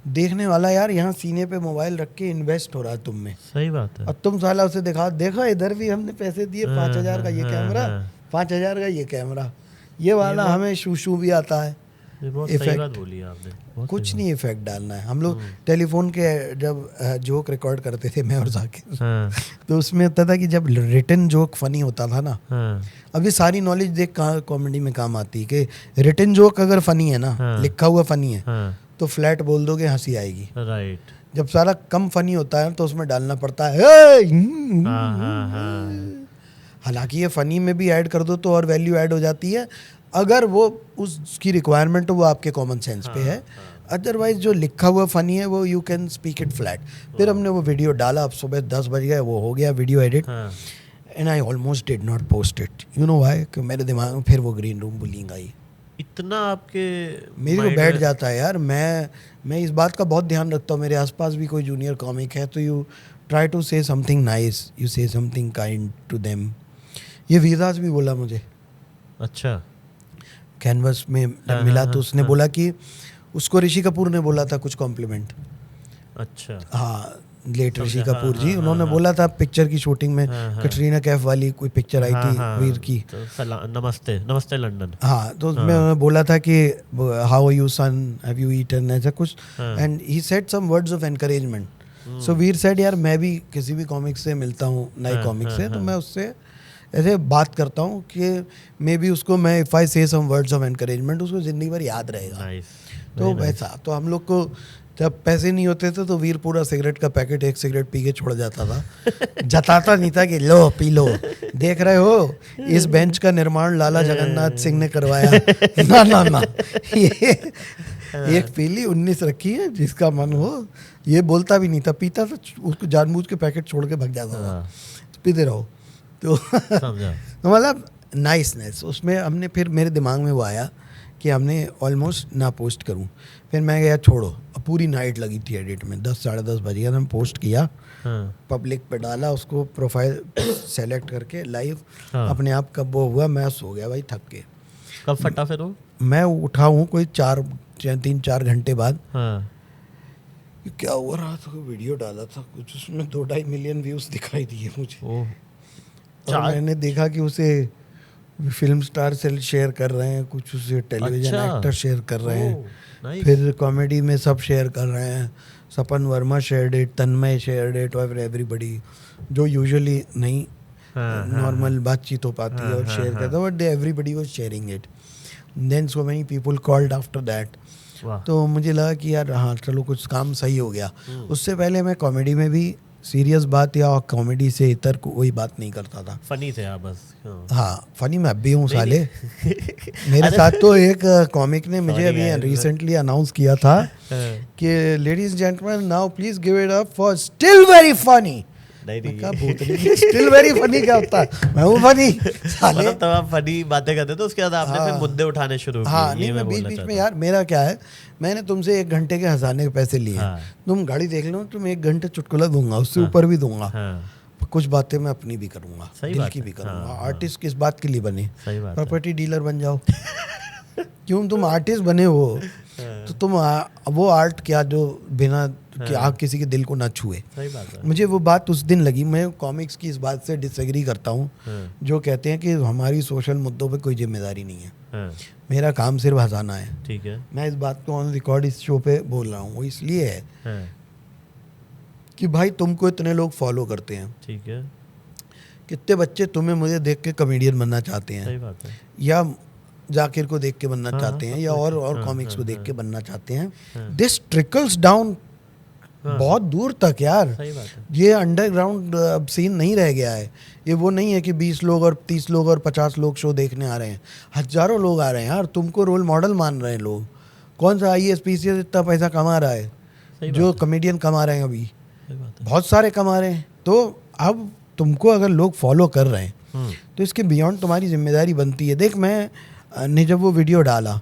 देखने वाला यार यहाँ सीने पे मोबाइल रख के इन्वेस्ट हो रहा है तुम में। सही बात है। और तुम साला उसे देखा इधर भी हमने पैसे दिए 5,000 का ये कैमरा, 5,000 का ये कैमरा, ये वाला हमें शू भी आता है। ये बहुत सही इफेक्ट। बात बोली आपने। बहुत कुछ सही नहीं इफेक्ट डालना है। हम लोग टेलीफोन के जब जोक रिकॉर्ड करते थे, मैं और जाकिर, बात। हाँ, तो उसमें होता था कि जब रिटन जोक फनी होता था ना, हाँ, अभी सारी नॉलेज देख कहाँ कॉमेडी में काम आती है कि रिटन जोक अगर फनी है ना, हाँ। लिखा हुआ फनी है, हाँ, तो फ्लैट बोल दोगे हंसी आएगी। राइट। जब सारा कम फनी होता है तो उसमें डालना पड़ता है "हे, हाँ, हाँ, हाँ, हालांकि ये फनी में भी ऐड कर दो तो और वैल्यू ऐड हो जाती है, अगर वो उसकी रिक्वायरमेंट हो, वो आपके कॉमन सेंस पे है। अदरवाइज जो लिखा हुआ फनी है वो you can speak it flat. फिर हमने वो वीडियो डाला, अब सुबह 10 बज गए, वो हो गया वीडियो एडिट, हाँ, and I almost did not post it. You know why? कि मेरे दिमाग में फिर वो ग्रीन रूम बुलिंग आई। इतना आपके मेरे को mind बैठ में- जाता है यार। मैं इस बात का बहुत ध्यान रखता हूँ, मेरे आसपास भी कोई जूनियर कॉमिक है तो you try to say something nice, you say something kind to them. ये वीराज भी बोला मुझे अच्छा। कैनवस में हाँ, मिला, हाँ, तो उसने हाँ। बोला कि उसको ऋषि कपूर ने बोला था कुछ कॉम्प्लीमेंट। अच्छा। हाँ, लेट ऋषि समझा, कपूर हाँ, जी, हाँ, उन्होंने हाँ, बोला था पिक्चर की शूटिंग में, हाँ, हाँ। कटरीना कैफ वाली कोई पिक्चर आई हाँ, थी हाँ, वीर की। तो नमस्ते नमस्ते लंदन। हाँ, तो उसमें उन्होंने बोला था कि how are you son, have you eaten, ऐसा कुछ, हाँ। And he said some words of encouragement. So Veer said यार मैं भी किसी भी कॉमिक से मिलता हूँ, नए हाँ, कॉमिक हाँ, से, तो हाँ। मैं उससे ऐसे बात करता हूँ कि मे बी उसको मैं इफ़ आई से सम वर्ड्स ऑफ एनकरेजमेंट, उसको ज़िंदगी भर याद रहेगा। नाइस। तो वैसा, तो हम लोग को जब पैसे नहीं होते थे तो वीर पूरा सिगरेट का पैकेट एक सिगरेट पी के छोड़ जाता था। जताता नहीं था कि लो पी लो, देख रहे हो इस बेंच का निर्माण लाला जगन्नाथ सिंह ने करवाया। ना ना ना, ये एक पीली 19 रखी है, जिसका मन हो। ये बोलता भी नहीं था, पीता था, उसको जानबूझ के पैकेट छोड़ के भाग जाता था, तो पीते रहो। तो मतलब नाइसनेस उसमें हमने, फिर मेरे दिमाग में वो आया कि हमने ऑलमोस्ट ना पोस्ट करूं। फिर मैं गया छोड़ो, अब पूरी नाइट लगी थी एडिट में, 10 साढ़े 10 बज गया, मैंने पोस्ट किया, पब्लिक पे डाला, उसको प्रोफाइल सेलेक्ट करके लाइव, अपने आप कब वो हुआ, मैं सो गया भाई थक के। कब फटा फिर वो? मैं उठा हूँ कोई 3-4 घंटे बाद। क्या हो रहा था, वीडियो डाला था कुछ, उसमें 2-2.5 मिलियन व्यूज दिखाई दिए मुझे। और मैंने देखा कि उसे फिल्म स्टार से शेयर कर रहे हैं, कुछ उसे टेलीविजन एक्टर शेयर कर रहे हैं, फिर कॉमेडी में सब शेयर कर रहे हैं, Sapan Varma shared it, Tanmay shared it, और एवरीबडी जो यूजुअली नहीं नॉर्मल बातचीत हो पाती है और शेयर करता है, but everybody was sharing it. Then so many people called after that. तो मुझे लगा कि यार हाँ चलो कुछ काम सही हो गया। उससे पहले मैं कॉमेडी में भी सीरियस बात या कॉमेडी से इतर कोई बात नहीं करता था। फनी थे आप बस। हाँ फनी मैं भी हूँ साले। मेरे साथ तो एक कॉमिक ने मुझे अभी रिसेंटली अनाउंस किया था कि ladies gentleman now please give it up for still very funny. Still very funny क्या होता है, मैं हूँ फनी साले। मतलब तब आप फनी बातें करते तो उसके बाद आपने फिर मुद्दे उठाने शुरू किए। हाँ नहीं, मैं बीच में यार मेरा क्या है, मैंने तुमसे 1 घंटे के हंसाने के पैसे लिए, तुम गाड़ी देख लो, तुम 1 घंटे चुटकुला दूंगा, उससे ऊपर भी दूंगा। कुछ बातें मैं अपनी भी करूंगा, दिल की भी करूंगा। आर्टिस्ट किस बात के लिए बने, प्रॉपर्टी डीलर बन जाओ। क्यों तुम आर्टिस्ट बने हो तो तुम वो आर्ट क्या जो बिना कि आप किसी के दिल को ना छुए। सही बात है। मुझे वो बात उस दिन लगी। मैं कॉमिक्स की इस बात से डिसएग्री करता हूँ जो कहते हैं कि हमारी सोशल मुद्दों पे कोई जिम्मेदारी नहीं है। मेरा काम सिर्फ हंसाना है। ठीक है, मैं इस बात को ऑन रिकॉर्ड इस शो पे बोल रहा हूँ। वो इसलिए है कि भाई तुमको इतने लोग फॉलो करते हैं, ठीक है, कितने बच्चे तुम्हें मुझे देख के कॉमेडियन बनना चाहते हैं। सही बात है। या जाकिर को देख के बनना चाहते हैं, या और कॉमिक्स को देख के बनना चाहते हैं। दिस ट्रिकल्स डाउन बहुत दूर तक यार। सही बात है। ये अंडरग्राउंड अब सीन नहीं रह गया है। ये वो नहीं है कि 20 लोग और 30 लोग और 50 लोग शो देखने आ रहे हैं, हजारों लोग आ रहे हैं यार। तुमको रोल मॉडल मान रहे हैं लोग। कौन सा IAS PCS इतना पैसा कमा रहा है जो कॉमेडियन कमा रहे हैं अभी? बहुत सारे कमा रहे हैं। तो अब तुमको अगर लोग फॉलो कर रहे हैं तो इसके बियॉन्ड तुम्हारी जिम्मेदारी बनती है। देख मैंने जब वो वीडियो डाला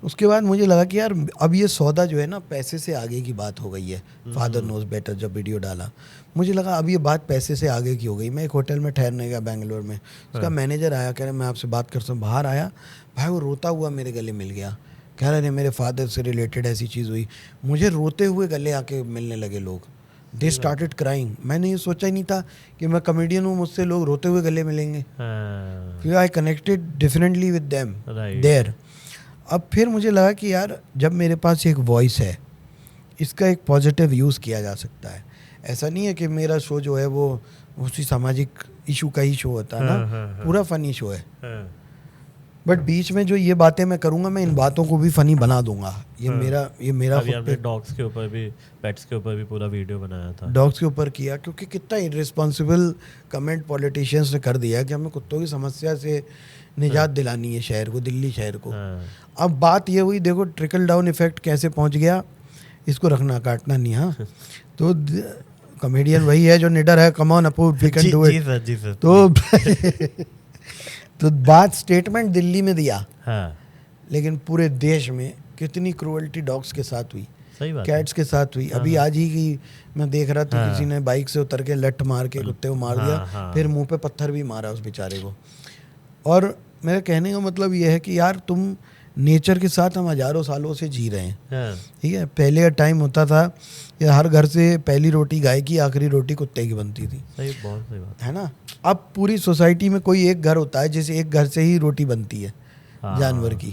उसके बाद मुझे लगा कि यार अब ये सौदा जो है ना पैसे से आगे की बात हो गई है। फादर नोज बेटर जब वीडियो डाला मुझे लगा अब ये बात पैसे से आगे की हो गई। मैं एक होटल में ठहरने गया बेंगलोर में, उसका मैनेजर आया, कह रहे मैं आपसे बात कर सकता हूँ। बाहर आया भाई, वो रोता हुआ मेरे गले मिल गया, कह रहे मेरे फादर से रिलेटेड ऐसी चीज़ हुई। मुझे रोते हुए गले आके मिलने लगे लोग। They started crying. मैंने ये सोचा ही नहीं था कि मैं कॉमेडियन हूँ, मुझसे लोग रोते हुए गले मिलेंगे। फिर I connected differently with them there. अब फिर मुझे लगा कि यार जब मेरे पास एक वॉइस है, इसका एक पॉजिटिव यूज़ किया जा सकता है। ऐसा नहीं है कि मेरा शो जो है वो उसी सामाजिक इशू का ही शो होता है ना, पूरा फनी शो है। बट बीच में जो ये बातें मैं करूँगा, मैं इन बातों को भी फनी बना दूंगा। ये मेरा अभी हमने डॉग्स के ऊपर भी, पेट्स के ऊपर भी पूरा वीडियो बनाया था। डॉग्स के ऊपर किया क्योंकि कितना इररिस्पॉन्सिबल कमेंट पॉलिटिशियंस ने कर दिया कि हमें कुत्तों की समस्या से निजात दिलानी है शहर को, दिल्ली शहर को। अब बात ये हुई, देखो ट्रिकल डाउन इफेक्ट कैसे पहुंच गया। इसको रखना काटना नहीं। हाँ तो कॉमेडियन वही है जो निडर है, come on Apu we can do it. तो बात स्टेटमेंट दिल्ली में दिया, लेकिन पूरे देश में कितनी क्रूअल्टी डॉग्स के साथ हुई, कैट्स के साथ हुई। अभी आज ही की मैं देख रहा था, किसी ने बाइक से उतर के लठ मार के कुत्ते को मार दिया, फिर मुंह पे पत्थर भी मारा उस बेचारे को। और मेरे कहने का मतलब ये है कि यार तुम नेचर के साथ हम हजारों सालों से जी रहे हैं। ठीक है, पहले टाइम होता था कि हर घर से पहली रोटी गाय की, आखिरी रोटी कुत्ते की बनती थी। सही, बहुत सही बात है ना। अब पूरी सोसाइटी में कोई एक घर होता है जैसे एक घर से ही रोटी बनती है जानवर की,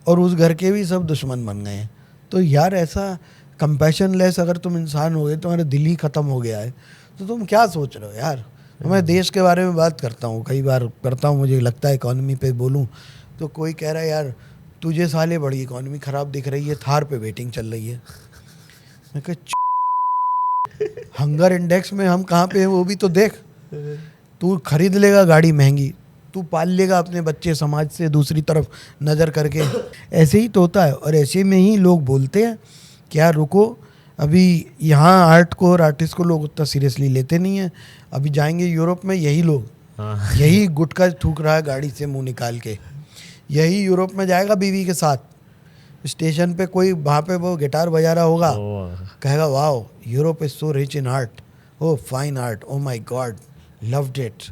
और उस घर के भी सब दुश्मन बन गए हैं। तो यार ऐसा कंपैशन लेस अगर तुम इंसान हो गए, तुम्हारा दिल ही खत्म हो गया है, तो तुम क्या सोच रहे हो यार। मैं देश के बारे में बात करता हूँ, कई बार करता हूँ, मुझे लगता है इकॉनमी पे बोलूँ तो कोई कह रहा है यार तुझे साले बड़ी इकॉनमी ख़राब दिख रही है, थार पे वेटिंग चल रही है। मैं कहा हंगर इंडेक्स में हम कहाँ पे हैं वो भी तो देख। तू खरीद लेगा गाड़ी महंगी, तू पाल लेगा अपने बच्चे समाज से दूसरी तरफ नज़र करके। ऐसे ही तो होता है। और ऐसे में ही लोग बोलते हैं कि यार रुको, अभी यहाँ आर्ट को और आर्टिस्ट को लोग उतना सीरियसली लेते नहीं हैं। अभी जाएंगे यूरोप में, यही लोग यही गुटखा थूक रहा है गाड़ी से मुंह निकाल के, यही यूरोप में जाएगा बीवी के साथ, स्टेशन पे कोई वहाँ पे वो गिटार बजा रहा होगा, कहेगा wow Europe is so rich in art, oh fine art, oh my god loved it,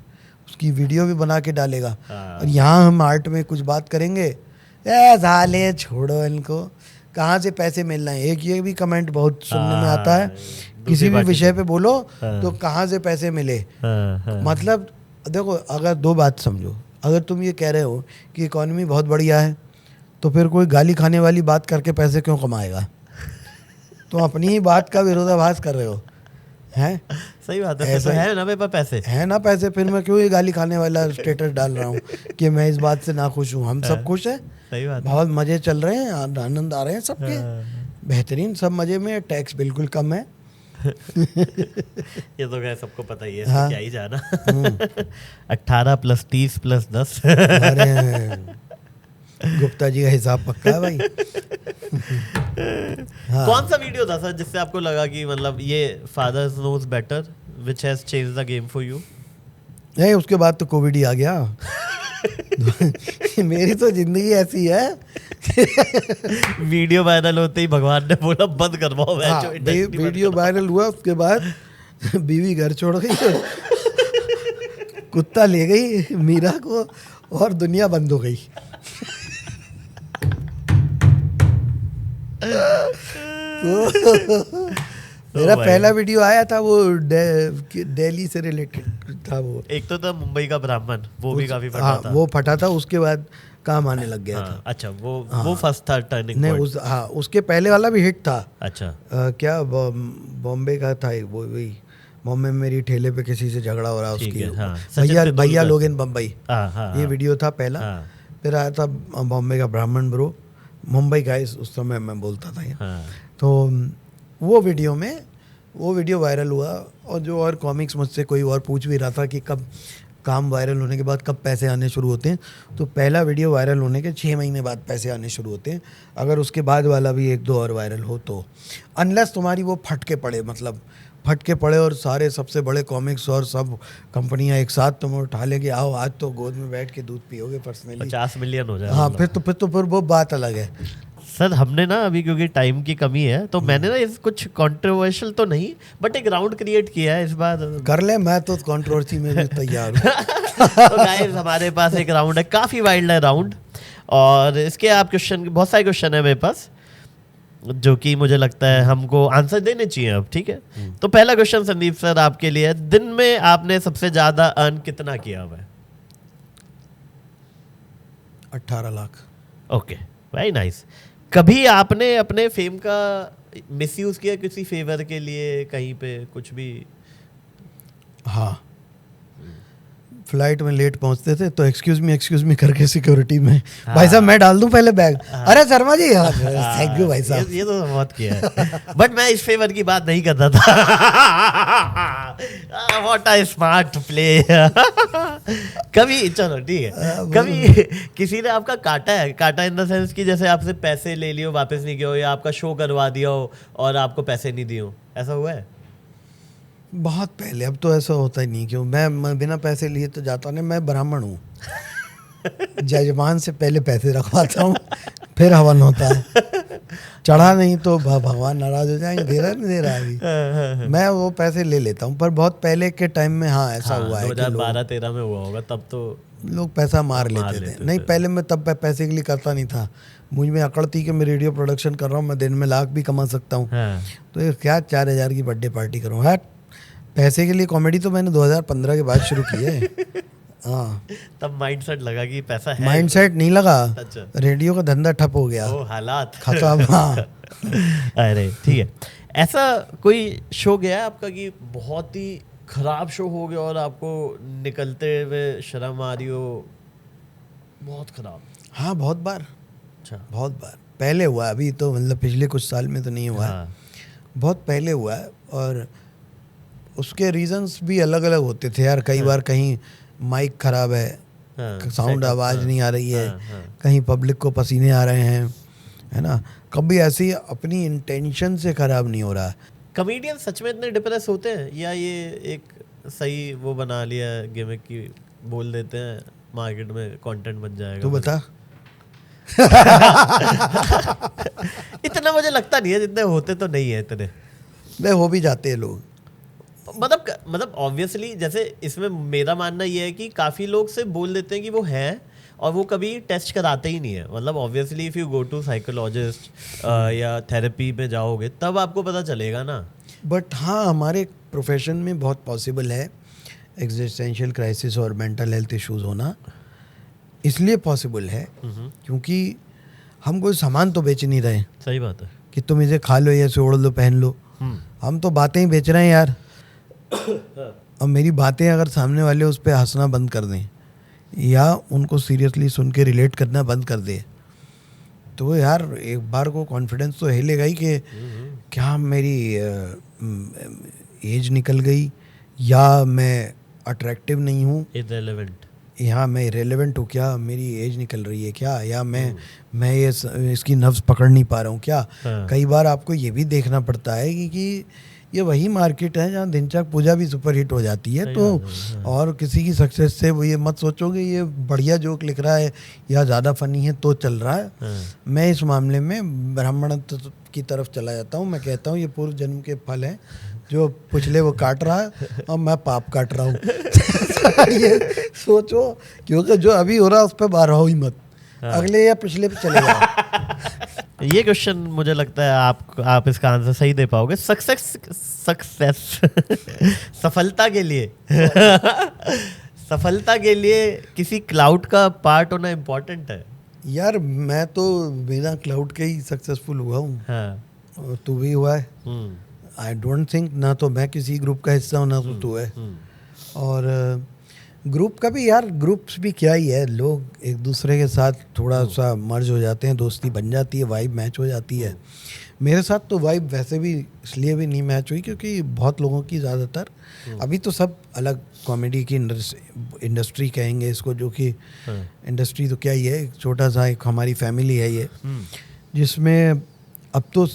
उसकी वीडियो भी बना के डालेगा। और यहाँ हम आर्ट में कुछ बात करेंगे, ए साले छोड़ो इनको, कहाँ से पैसे मिल रहे हैं। एक ये भी कमेंट बहुत सुनने में आता है, किसी भी विषय पे बोलो तो कहाँ से पैसे मिले। मतलब देखो, अगर दो बात समझो, अगर तुम ये कह रहे हो कि इकॉनमी बहुत बढ़िया है तो फिर कोई गाली खाने वाली बात करके पैसे क्यों कमाएगा? तुम अपनी ही बात का विरोधाभास कर रहे हो, हैं? सही बात है, ऐसा है ना, मेरे पास पैसे है ना, पैसे, फिर मैं क्यों ये गाली खाने वाला स्टेटस डाल रहा हूँ कि मैं इस बात से ना खुश हूँ। हम सब खुश हैं, सही बात, बहुत मजे चल रहे हैं, आनंद आ रहे हैं सबके, बेहतरीन, सब मजे में, टैक्स बिल्कुल कम है। ये तो क्या सबको पता ही है, हाँ, क्या ही जाना। 18 + 30 + 10। अरे गुप्ता जी का हिसाब पक्का है भाई। हाँ। कौन सा वीडियो था सर जिससे आपको लगा कि मतलब ये fathers knows better which has changed the game for you? नहीं, उसके बाद तो कोविड ही आ गया। मेरी तो जिंदगी ऐसी है। वीडियो वायरल होते ही भगवान ने बोला बंद करवाओ। हाँ, वीडियो वायरल हुआ, उसके बाद बीवी घर छोड़ गई, कुत्ता ले गई मीरा को, और दुनिया बंद हो गई। मेरा पहला वीडियो आया था वो दिल्ली से रिलेटेड था। वो एक तो था मुंबई का ब्राह्मण, वो भी काफी फटा था। वो फटा था, उसके बाद काम आने लग गया था। अच्छा, वो फर्स्ट था टर्निंग नहीं, उसके पहले वाला भी हिट था। अच्छा, क्या बॉम्बे का था वो, वही बॉम्बे में मेरी ठेले पे किसी से झगड़ा हो रहा उसकी, भैया लोग इन बम्बई, ये वीडियो था पहला। फिर आया था बॉम्बे का ब्राह्मण ब्रो, मुंबई का उस समय मैं बोलता था। तो वो वीडियो वायरल हुआ। और जो और कॉमिक्स मुझसे कोई और पूछ भी रहा था कि कब काम वायरल होने के बाद कब पैसे आने शुरू होते हैं, तो पहला वीडियो वायरल होने के 6 महीने बाद पैसे आने शुरू होते हैं, अगर उसके बाद वाला भी 1-2 और वायरल हो तो। अनलेस तुम्हारी वो फटके पड़े, मतलब फटके पड़े और सारे सबसे बड़े कॉमिक्स और सब कंपनियां एक साथ तुम्हें उठा लेंगे, आओ आज तो गोद में बैठ के दूध पियोगे पर्सनली, 50 मिलियन हो जाए। हाँ, फिर वो बात अलग है। सर हमने ना अभी, क्योंकि टाइम की कमी है, तो मैंने ना इस कुछ कंट्रोवर्शियल तो नहीं बट एक राउंड क्रिएट किया है इस बार। कर ले, मैं तो कंट्रोवर्सी में भी तैयार हूँ। तो गाइस, हमारे पास एक राउंड है, काफ़ी वाइल्ड है राउंड, और इसके आप क्वेश्चन, बहुत सारे क्वेश्चन है मेरे पास जो कि मुझे लगता है हमको आंसर देने चाहिए अब, ठीक है? तो पहला क्वेश्चन संदीप सर आपके लिए, दिन में आपने सबसे ज्यादा अर्न कितना किया हुआ है? 18 लाख। Okay, very nice. कभी आपने अपने फेम का मिसयूज किया किसी फेवर के लिए कहीं पे, कुछ भी? हाँ, फ्लाइट में लेट पहुंचते थे तो एक्सक्यूज मी करके सिक्योरिटी में, भाई साहब मैं डाल दूं पहले बैग, अरे शर्मा जी थैंक यू भाई साहब। ये तो बहुत किया है। बट मैं इस फेवर की बात नहीं कर रहा था। What a smart play. कभी, चलो ठीक है, कभी किसी ने आपका काटा इन द सेंस कि जैसे आपसे पैसे ले लियो, वापस नहीं किया हो, या आपका शो करवा दिया हो और आपको पैसे नहीं दिए हो, ऐसा हुआ है? बहुत पहले, अब तो ऐसा होता ही नहीं। क्यों, मैं बिना पैसे लिए तो जाता नहीं, मैं ब्राह्मण हूँ। जजमान से पहले पैसे रखवाता हूँ, फिर हवन होता है। चढ़ा नहीं तो भगवान नाराज हो जाएंगे, दे रहा नहीं दे रहा अभी। मैं वो पैसे ले लेता हूँ, पर बहुत पहले के टाइम में हाँ ऐसा हुआ है। 2012-13 में हुआ होगा, तब तो लोग पैसा मार लेते थे। नहीं, पहले मैं तब पैसे के लिए करता नहीं था। मुझ में अकड़ थी कि मैं रेडियो प्रोडक्शन कर रहा हूँ, मैं दिन में लाख भी कमा सकता हूँ। तो क्या 4000 की बर्थडे पार्टी करूँ? है पैसे के लिए कॉमेडी तो मैंने 2015 के बाद शुरू की है। हाँ, तब माइंडसेट लगा कि पैसा है। माइंडसेट नहीं लगा। अच्छा। रेडियो का धंधा ठप हो गया। हालात खत्म। हाँ। अरे ठीक है, ऐसा कोई शो गया है आपका कि बहुत ही खराब शो हो गया और आपको निकलते हुए शर्म आ रही हो? बहुत खराब। हाँ, बहुत बार। अच्छा, बहुत बार पहले हुआ, अभी तो मतलब पिछले कुछ साल में तो नहीं हुआ है। बहुत पहले हुआ है, और उसके रीजंस भी अलग अलग होते थे यार। कई बार कहीं माइक ख़राब है, साउंड आवाज़ नहीं आ रही है, कहीं पब्लिक को पसीने आ रहे हैं, है ना, कभी ऐसी अपनी इंटेंशन से ख़राब नहीं हो रहा है। कॉमेडियन सच में इतने डिप्रेस होते हैं या ये एक सही वो बना लिया है गिमिक की, बोल देते हैं मार्केट में कंटेंट बन जाएगा? तू बता। इतना मुझे लगता नहीं है, जितने होते तो नहीं है इतने। नहीं, हो भी जाते हैं लोग। मतलब ऑब्वियसली जैसे इसमें मेरा मानना ये है कि काफ़ी लोग से बोल देते हैं कि वो हैं और वो कभी टेस्ट कराते ही नहीं है। मतलब obviously if you go to psychologist या थेरेपी में जाओगे तब आपको पता चलेगा ना। बट हाँ, हमारे प्रोफेशन में बहुत पॉसिबल है एग्जिस्टेंशियल क्राइसिस और मेंटल हेल्थ इश्यूज होना। इसलिए पॉसिबल है क्योंकि हम कोई सामान तो बेच नहीं रहे। सही बात है कि तुम इसे खा लो या इसे ओढ़ लो, पहन लो। हम तो बातें ही बेच रहे हैं यार। अब मेरी बातें अगर सामने वाले उस पर हंसना बंद कर दें या उनको सीरियसली सुन के रिलेट करना बंद कर दे तो यार एक बार को कॉन्फिडेंस तो हिलेगा ही कि क्या मेरी एज निकल गई या मैं अट्रैक्टिव नहीं हूँ, इररिलेवेंट, यहाँ मैं इरेलेवेंट हूँ क्या, मेरी एज निकल रही है क्या, या मैं ये इसकी नब्ज पकड़ नहीं पा रहा हूँ क्या। कई बार आपको ये भी देखना पड़ता है कि ये वही मार्केट है जहाँ दिनचक पूजा भी सुपर हिट हो जाती है। तो और किसी की सक्सेस से वो ये मत सोचोगे ये बढ़िया जोक लिख रहा है या ज़्यादा फनी है तो चल रहा है। मैं इस मामले में ब्राह्मण की तरफ चला जाता हूँ। मैं कहता हूँ ये पूर्व जन्म के फल हैं, जो पिछले वो काट रहा है और मैं पाप काट रहा हूँ। ये सोचो, क्योंकि जो अभी हो रहा है उस पर बार हो ही मत, अगले या पिछले पे चले जाओ। ये क्वेश्चन मुझे लगता है आप इसका आंसर सही दे पाओगे। सक्सेस सफलता के लिए सफलता के लिए किसी क्लाउड का पार्ट होना इम्पोर्टेंट है यार। मैं तो बिना क्लाउड के ही सक्सेसफुल हुआ हूँ। और तू भी हुआ है। आई डोंट थिंक ना तो मैं किसी ग्रुप का हिस्सा हूँ ना तो तू है। और ग्रुप का भी यार, ग्रुप्स भी क्या ही है, लोग एक दूसरे के साथ थोड़ा सा मर्ज हो जाते हैं, दोस्ती बन जाती है, वाइब मैच हो जाती है। मेरे साथ तो वाइब वैसे भी इसलिए भी नहीं मैच हुई क्योंकि बहुत लोगों की ज़्यादातर अभी तो सब अलग कॉमेडी की इंडस्ट्री कहेंगे इसको, जो कि इंडस्ट्री तो क्या ही है, एक छोटा सा एक हमारी फैमिली है ये, जिसमें अब तो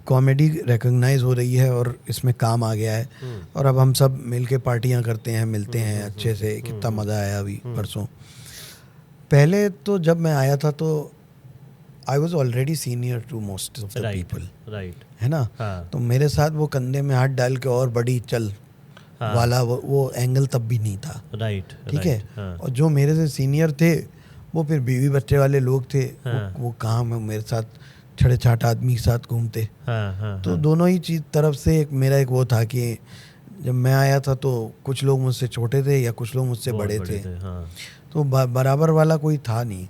कॉमेडी रिकॉग्नाइज हो रही है और इसमें काम आ गया है। और अब हम सब मिलके पार्टियां करते हैं, मिलते हैं अच्छे से। कितना मज़ा आया अभी परसों। पहले तो जब मैं आया था तो I was already senior to most of the people, right, है ना। तो मेरे साथ वो कंधे में हाथ डाल के और बड़ी चल वाला वो एंगल तब भी नहीं था, राइट, ठीक है। और जो मेरे से सीनियर थे वो फिर बीवी बच्चे वाले लोग थे, वो कहाँ में मेरे साथ छड़े छाट आदमी के साथ घूमते। तो दोनों ही चीज तरफ से मेरा एक वो था कि जब मैं आया था तो कुछ लोग मुझसे छोटे थे या कुछ लोग मुझसे बड़े थे। तो बराबर वाला कोई था नहीं।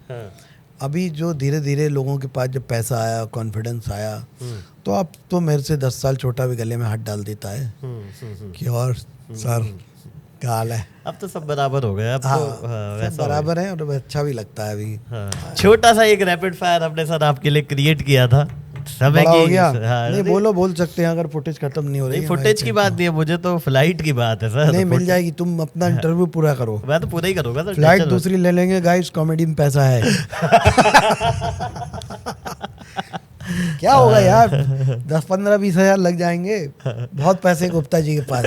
अभी जो धीरे धीरे लोगों के पास जब पैसा आया, कॉन्फिडेंस आया, तो अब तो मेरे से 10 साल छोटा भी गले में हाथ डाल देता है कि और सर क्या हाल है। अब तो सब बराबर हो गए। अब तो सब बराबर है और अच्छा भी लगता है अभी। छोटा सा एक रैपिड फायर हमने सर आपके लिए क्रिएट किया था। समय हो गया। नहीं बोल सकते हैं अगर फुटेज खत्म नहीं हो रही। फुटेज की बात नहीं है, मुझे तो फ्लाइट की बात है सर। नहीं मिल जाएगी, तुम अपना इंटरव्यू पूरा करो। मैं तो पूरा ही करूँगा सर। फ्लाइट दूसरी ले लेंगे गाइस, कॉमेडी में पैसा है। क्या होगा यार, 10-15-20 हज़ार लग जाएंगे, बहुत पैसे गुप्ता जी के पास।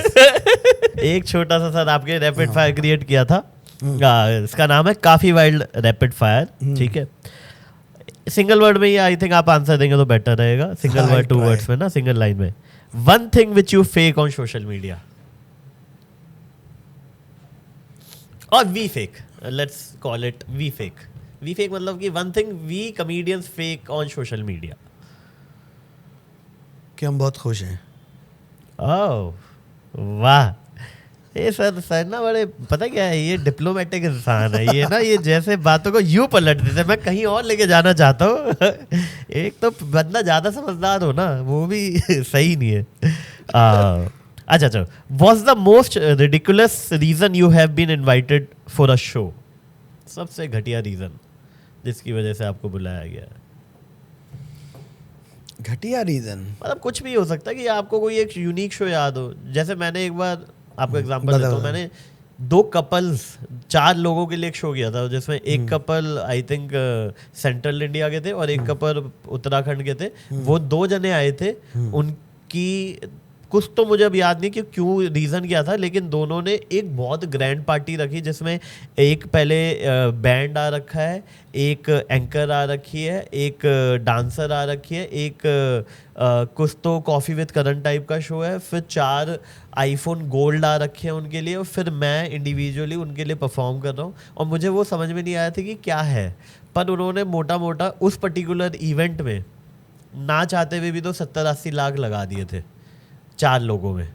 एक छोटा सा सर आपके रैपिड फायर क्रिएट किया था, इसका नाम है काफी वाइल्ड रैपिड फायर, ठीक है। सिंगल वर्ड में ही आई थिंक आप आंसर देंगे तो बेटर रहेगा। सिंगल वर्ड, 2 वर्ड्स में ना, सिंगल लाइन में। One thing which you fake on social media और we fake, let's call it we fake. We fake मतलब कि one thing we comedians fake on social media. कि हम बहुत खुश हैं। ओह वाह, ये सर ना बड़े, पता क्या है, ये डिप्लोमेटिक इंसान है ये ना, ये जैसे बातों को यूं पलट देते। मैं कहीं और लेके जाना चाहता हूँ। एक तो बंदा ज़्यादा समझदार हो ना, वो भी सही नहीं है। अच्छा, was the most ridiculous reason you have been invited for a show? सबसे घटिया रीज़न जिसकी वजह से आपको बुलाया गया। घटिया रीज़न मतलब कुछ भी हो सकता है कि आपको कोई एक यूनिक शो याद हो। जैसे मैंने एक बार आपको एग्जांपल देता हूँ, मैंने 2 कपल्स 4 लोगों के लिए एक शो किया था जिसमें एक couple I think central India के थे और एक कपल उत्तराखंड के थे। वो 2 जने आए थे, उनकी कुछ तो मुझे अब याद नहीं कि क्यों रीज़न क्या था, लेकिन दोनों ने एक बहुत ग्रैंड पार्टी रखी जिसमें एक पहले बैंड आ रखा है, एक एंकर आ रखी है, एक डांसर आ रखी है, एक कुछ तो कॉफ़ी विद करण टाइप का शो है, फिर 4 आईफोन गोल्ड आ रखे हैं उनके लिए, और फिर मैं इंडिविजुअली उनके लिए परफॉर्म कर रहा हूँ। और मुझे वो समझ में नहीं आया था कि क्या है, पर उन्होंने मोटा मोटा उस पर्टिकुलर इवेंट में ना चाहते हुए भी तो 70-80 लाख लगा दिए थे 4 लोगों में।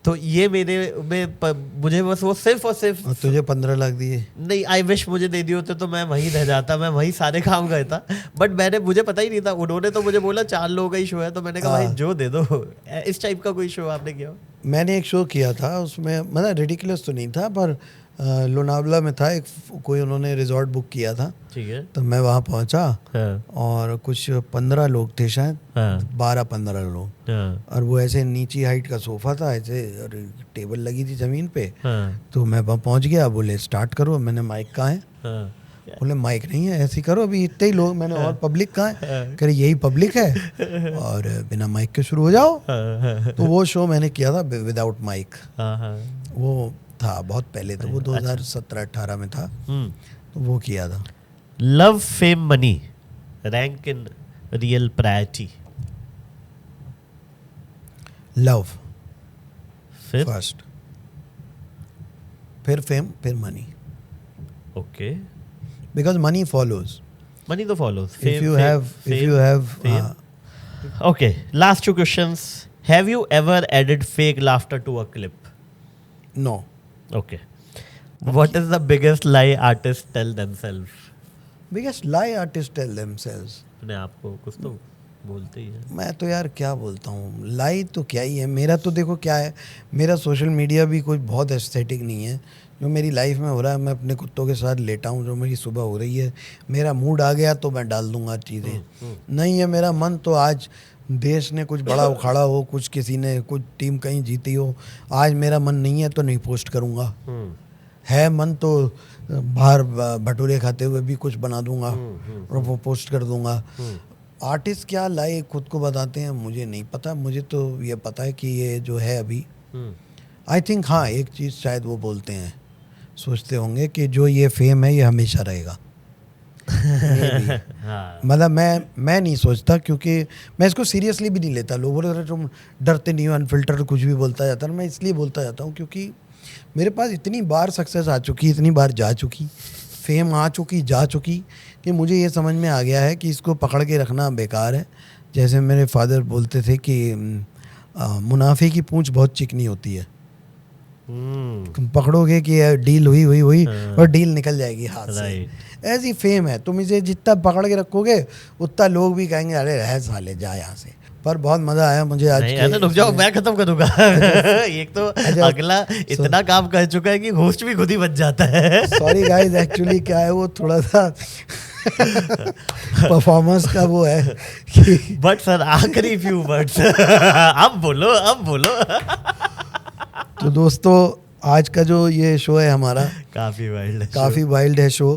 तो ये मेरे में मुझे बस वो सिर्फ और सिर्फ, और तुझे 15 लाख दिए? नहीं, आई विश मुझे दे दिए होते तो मैं वहीं रह जाता, मैं वहीं सारे काम करता, बट मुझे पता ही नहीं था। उन्होंने तो मुझे बोला 4 लोगों का ही शो है, तो मैंने कहा भाई जो दे दो। इस टाइप का कोई शो आपने किया? मैंने एक शो किया था, उसमें मतलब रिडिकुलस तो नहीं था, पर लोनावला में था, एक कोई उन्होंने रिजॉर्ट बुक किया था। ठीक है। तो मैं वहाँ पहुँचा, हाँ, और कुछ 15 लोग थे शायद, हाँ, 12-15 लोग, हाँ, और वो ऐसे नीची हाइट का सोफा था ऐसे, और टेबल लगी थी ज़मीन पे। हाँ, तो मैं वहाँ पहुँच गया, बोले स्टार्ट करो। मैंने माइक कहाँ है? हाँ, बोले माइक नहीं है, ऐसे ही करो, अभी इतने ही लोग। मैंने और पब्लिक कहाँ है? कह रहे यही पब्लिक है, और बिना माइक के शुरू हो जाओ। हाँ, तो वो शो मैंने किया था विदाउट माइक। हाँ, हाँ, वो था बहुत पहले, तो वो 2017-18 में था, तो वो किया था। Love, fame, money, rank in real priority. Love फिर फर्स्ट, फिर फेम, फिर money, okay, because money follows money तो follows if you have okay, last 2 questions. Have you ever added fake laughter to a clip? no. Okay. What is the biggest lie artists tell themselves? biggest lie artists tell themselves. अपने आप को कुछ तो बोलते ही है। मैं तो यार क्या बोलता हूँ, लाई तो क्या ही है। मेरा तो देखो क्या है, मेरा सोशल मीडिया भी कोई बहुत एस्थेटिक नहीं है। जो मेरी लाइफ में हो रहा है, मैं अपने कुत्तों के साथ लेटा हूँ, जो मेरी सुबह हो रही है, मेरा मूड आ गया तो मैं डाल दूंगा चीज़ें। नहीं है मेरा मन तो आज देश ने कुछ बड़ा उखाड़ा हो, कुछ किसी ने कुछ टीम कहीं जीती हो, आज मेरा मन नहीं है तो नहीं पोस्ट करूँगा। है मन तो बाहर भटूरे खाते हुए भी कुछ बना दूंगा और वो पोस्ट कर दूंगा। आर्टिस्ट क्या लाई खुद को बताते हैं मुझे नहीं पता, मुझे तो ये पता है कि ये जो है अभी, आई थिंक हाँ एक चीज़ शायद वो बोलते हैं, सोचते होंगे कि जो ये फेम है ये हमेशा रहेगा। मतलब मैं नहीं सोचता, क्योंकि मैं इसको सीरियसली भी नहीं लेता। लोग बोलते हैं तुम डरते नहीं हो, अनफिल्टर कुछ भी बोलता जाता है। मैं इसलिए बोलता जाता हूँ क्योंकि मेरे पास इतनी बार सक्सेस आ चुकी, इतनी बार जा चुकी, फेम आ चुकी, जा चुकी, कि मुझे ये समझ में आ गया है कि इसको पकड़ के रखना बेकार है। जैसे मेरे फादर बोलते थे कि मुनाफे की पूंछ बहुत चिकनी होती है। तुम पकड़ोगे कि डील हुई और डील निकल जाएगी हाथ से। ऐसी फेम है, तुम इसे जितना पकड़ के रखोगे उतना लोग भी कहेंगे अरे रह साले जा यहाँ से। पर बहुत मजा आया मुझे आज। रुक जाओ, मैं खत्म करूंगा। एक तो अगला इतना काम कर चुका है कि होस्ट भी खुद ही बच जाता है। सॉरी गाइस, एक्चुअली क्या है वो थोड़ा सा परफॉर्मेंस का वो है कि बट सर आखिरी फ्यू वर्ड्स अब बोलो। तो दोस्तों आज का जो ये शो है हमारा काफ़ी वाइल्ड है शो।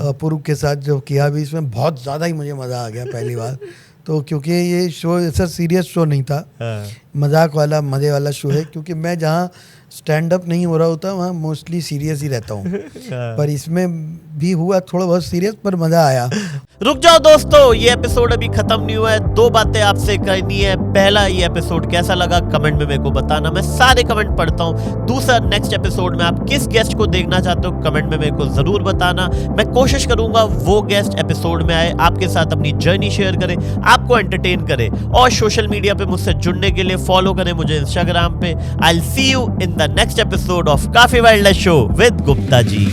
अपूर्व के साथ जो किया भी, इसमें बहुत ज़्यादा ही मुझे मज़ा आ गया पहली बार। तो क्योंकि ये शो ऐसा सीरियस शो नहीं था, मजाक वाला मज़े वाला शो है। क्योंकि मैं जहाँ स्टैंड अप नहीं हो रहा होता वहाँ मोस्टली सीरियस ही रहता हूँ, पर इसमें भी हुआ थोड़ा बहुत सीरियस, पर मजा आया। रुक जाओ दोस्तों, ये एपिसोड अभी खत्म नहीं हुआ है। 2 बातें आपसे करनी है। पहला, ये एपिसोड कैसा लगा कमेंट में मेरे को बताना, मैं सारे कमेंट पढ़ता हूँ। दूसरा, नेक्स्ट एपिसोड में आप किस गेस्ट को देखना चाहते हो कमेंट में मेरे को जरूर बताना। मैं कोशिश करूंगा वो गेस्ट एपिसोड में आए, आपके साथ अपनी जर्नी शेयर करे, आपको एंटरटेन करे। और सोशल मीडिया पे मुझसे जुड़ने के लिए फॉलो करें मुझे इंस्टाग्राम पे। I will see you in the next episode of Kaafi wild show with Gupta ji.